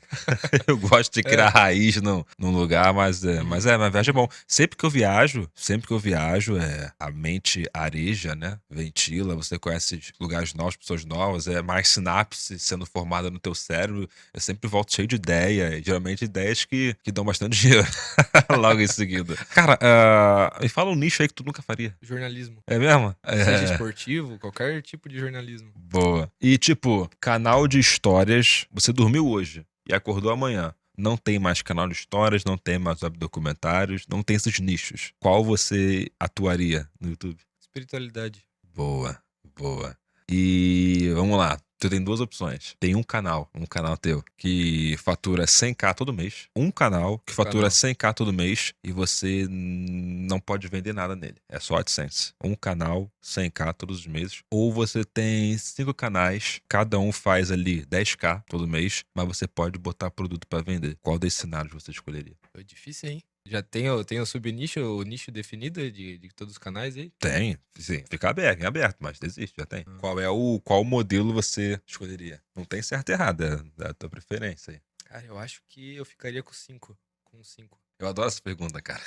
Eu gosto de criar raiz num lugar, mas viagem é bom. Sempre que eu viajo, a mente areja, né? Ventila, você conhece lugares novos, pessoas novas, é mais sinapse sendo formada no teu cérebro. Eu sempre volto cheio de ideia, geralmente ideias que dão bastante dinheiro logo em seguida. Cara, me fala um nicho aí que tu nunca faria. Jornalismo. É mesmo? Seja esportivo, qualquer tipo de jornalismo. Boa. E tipo, canal de histórias, você dormiu hoje e acordou amanhã. Não tem mais canal de histórias, não tem mais webdocumentários, não tem esses nichos. Qual você atuaria no YouTube? Espiritualidade. Boa. E vamos lá. Tu tem 2 opções. Tem um canal teu, que fatura 100k todo mês. Um canal que fatura 100k todo mês e você não pode vender nada nele. É só AdSense. Um canal, 100k todos os meses. Ou você tem 5 canais, cada um faz ali 10k todo mês, mas você pode botar produto pra vender. Qual desses cenários você escolheria? Foi difícil, hein? Já tem o subnicho, o nicho definido de todos os canais aí? Tem, sim. Fica aberto, em aberto, mas existe, já tem. Qual modelo você escolheria? Não tem certo e errado, é da tua preferência aí. Cara, eu acho que eu ficaria com 5. Com 5. Eu adoro essa pergunta, cara.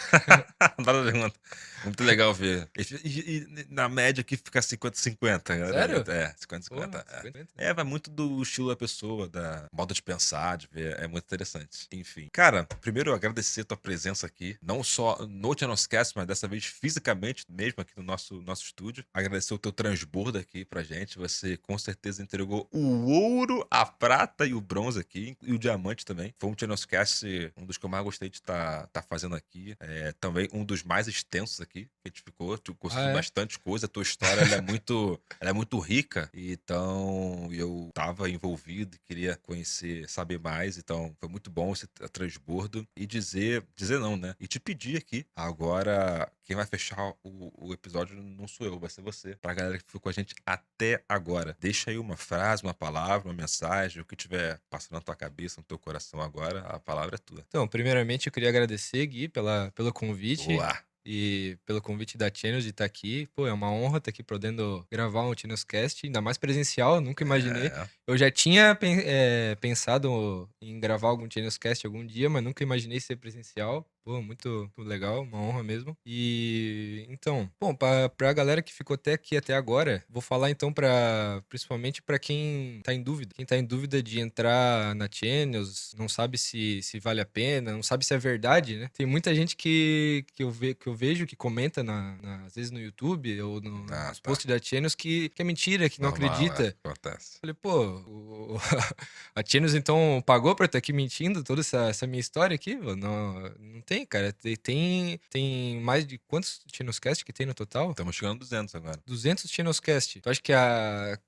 Adoro essa pergunta. Muito legal ver. E na média aqui fica 50-50, galera. Sério? É, Pô, 50-50. 50. Vai muito do estilo da pessoa, da modo de pensar, de ver. É muito interessante. Enfim. Cara, primeiro eu agradecer a tua presença aqui. Não só no Channelscast, mas dessa vez fisicamente mesmo aqui no nosso estúdio. Agradecer o teu transbordo aqui pra gente. Você com certeza entregou o ouro, a prata e o bronze aqui. E o diamante também. Foi um Channelscast, um dos que eu mais gostei de estar fazendo aqui. Também um dos mais extensos aqui que a gente ficou. Tu conseguiu Ah, é? bastante coisa. A tua história ela é muito rica. Então eu tava envolvido e queria conhecer, saber mais. Então foi muito bom esse transbordo. E dizer não, né? E te pedir aqui. Agora, quem vai fechar o episódio não sou eu, vai ser você. Pra galera que ficou com a gente até agora. Deixa aí uma frase, uma palavra, uma mensagem, o que tiver passando na tua cabeça, no teu coração agora, a palavra é tua. Então, primeiramente eu queria agradecer, Gui, pelo convite Boa! e pelo convite da Channels de estar aqui. Pô, é uma honra estar aqui podendo gravar um Channelscast, ainda mais presencial, eu nunca imaginei. É, Eu já tinha pensado em gravar algum Channelscast algum dia, mas nunca imaginei ser presencial. Pô, muito legal, uma honra mesmo. E então, bom, pra galera que ficou até aqui até agora, vou falar então principalmente pra quem tá em dúvida. Quem tá em dúvida de entrar na Channels, não sabe se vale a pena, não sabe se é verdade, né? Tem muita gente que eu vejo que comenta às vezes no YouTube ou nos tá. posts da Channels que é mentira, que não Normal, acredita. acontece. Falei, pô, a Channels então pagou pra eu estar aqui mentindo toda essa minha história aqui? Pô? Não tem, cara. Tem mais de quantos Channelscast que tem no total? Estamos chegando a 200 agora. 200 Channelscast. Tu acha que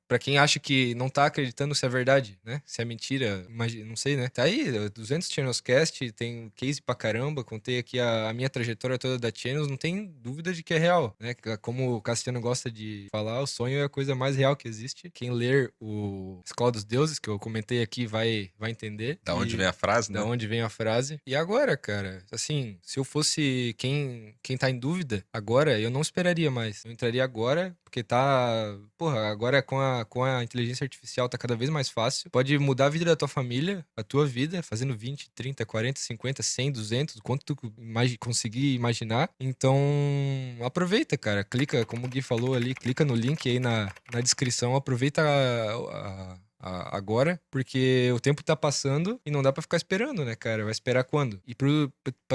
pra quem acha que não tá acreditando se é verdade, né? Se é mentira, não sei, né? Tá aí, 200 Channelscast, tem case pra caramba, contei aqui a minha trajetória toda da Channels, não tem dúvida de que é real, né? Como o Cassiano gosta de falar, o sonho é a coisa mais real que existe. Quem ler o Escola dos Deuses, que eu comentei aqui, vai entender. Da onde vem a frase, né? Da onde vem a frase. E agora, cara, assim, se eu fosse quem tá em dúvida, agora, eu não esperaria mais. Eu entraria agora, porque tá... Porra, agora com a inteligência artificial tá cada vez mais fácil. Pode mudar a vida da tua família, a tua vida, fazendo 20, 30, 40, 50, 100, 200, quanto tu conseguir imaginar. Então, aproveita, cara. Clica, como o Gui falou ali, clica no link aí na descrição. Aproveita agora, porque o tempo tá passando e não dá pra ficar esperando, né, cara? Vai esperar quando? E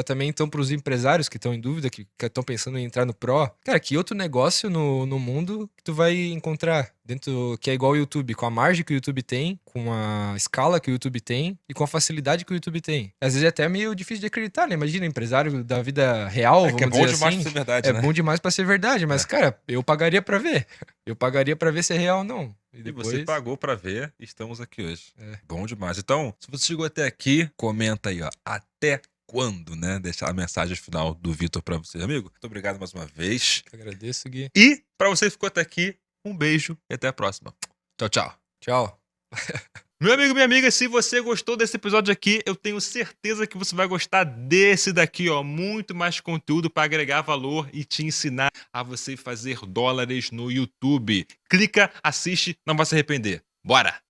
também, então, pros empresários que estão em dúvida, que estão pensando em entrar no Pro, cara, que outro negócio no mundo que tu vai encontrar dentro, que é igual ao YouTube, com a margem que o YouTube tem, com a escala que o YouTube tem e com a facilidade que o YouTube tem. Às vezes é até meio difícil de acreditar, né? Imagina, empresário da vida real, vamos que é bom dizer demais assim. pra ser verdade, É né? bom demais pra ser verdade, mas, cara, eu pagaria pra ver. Eu pagaria pra ver se é real ou não. E depois... você pagou pra ver e estamos aqui hoje. Bom demais. Então, se você chegou até aqui, comenta aí, ó. Até quando, né? Deixar a mensagem final do Vitor pra você, amigo. Muito obrigado mais uma vez. Eu agradeço, Gui. E pra você que ficou até aqui, um beijo e até a próxima. Tchau, tchau. Tchau. Meu amigo, minha amiga, se você gostou desse episódio aqui, eu tenho certeza que você vai gostar desse daqui, ó. Muito mais conteúdo para agregar valor e te ensinar a você fazer dólares no YouTube. Clica, assiste, não vai se arrepender. Bora!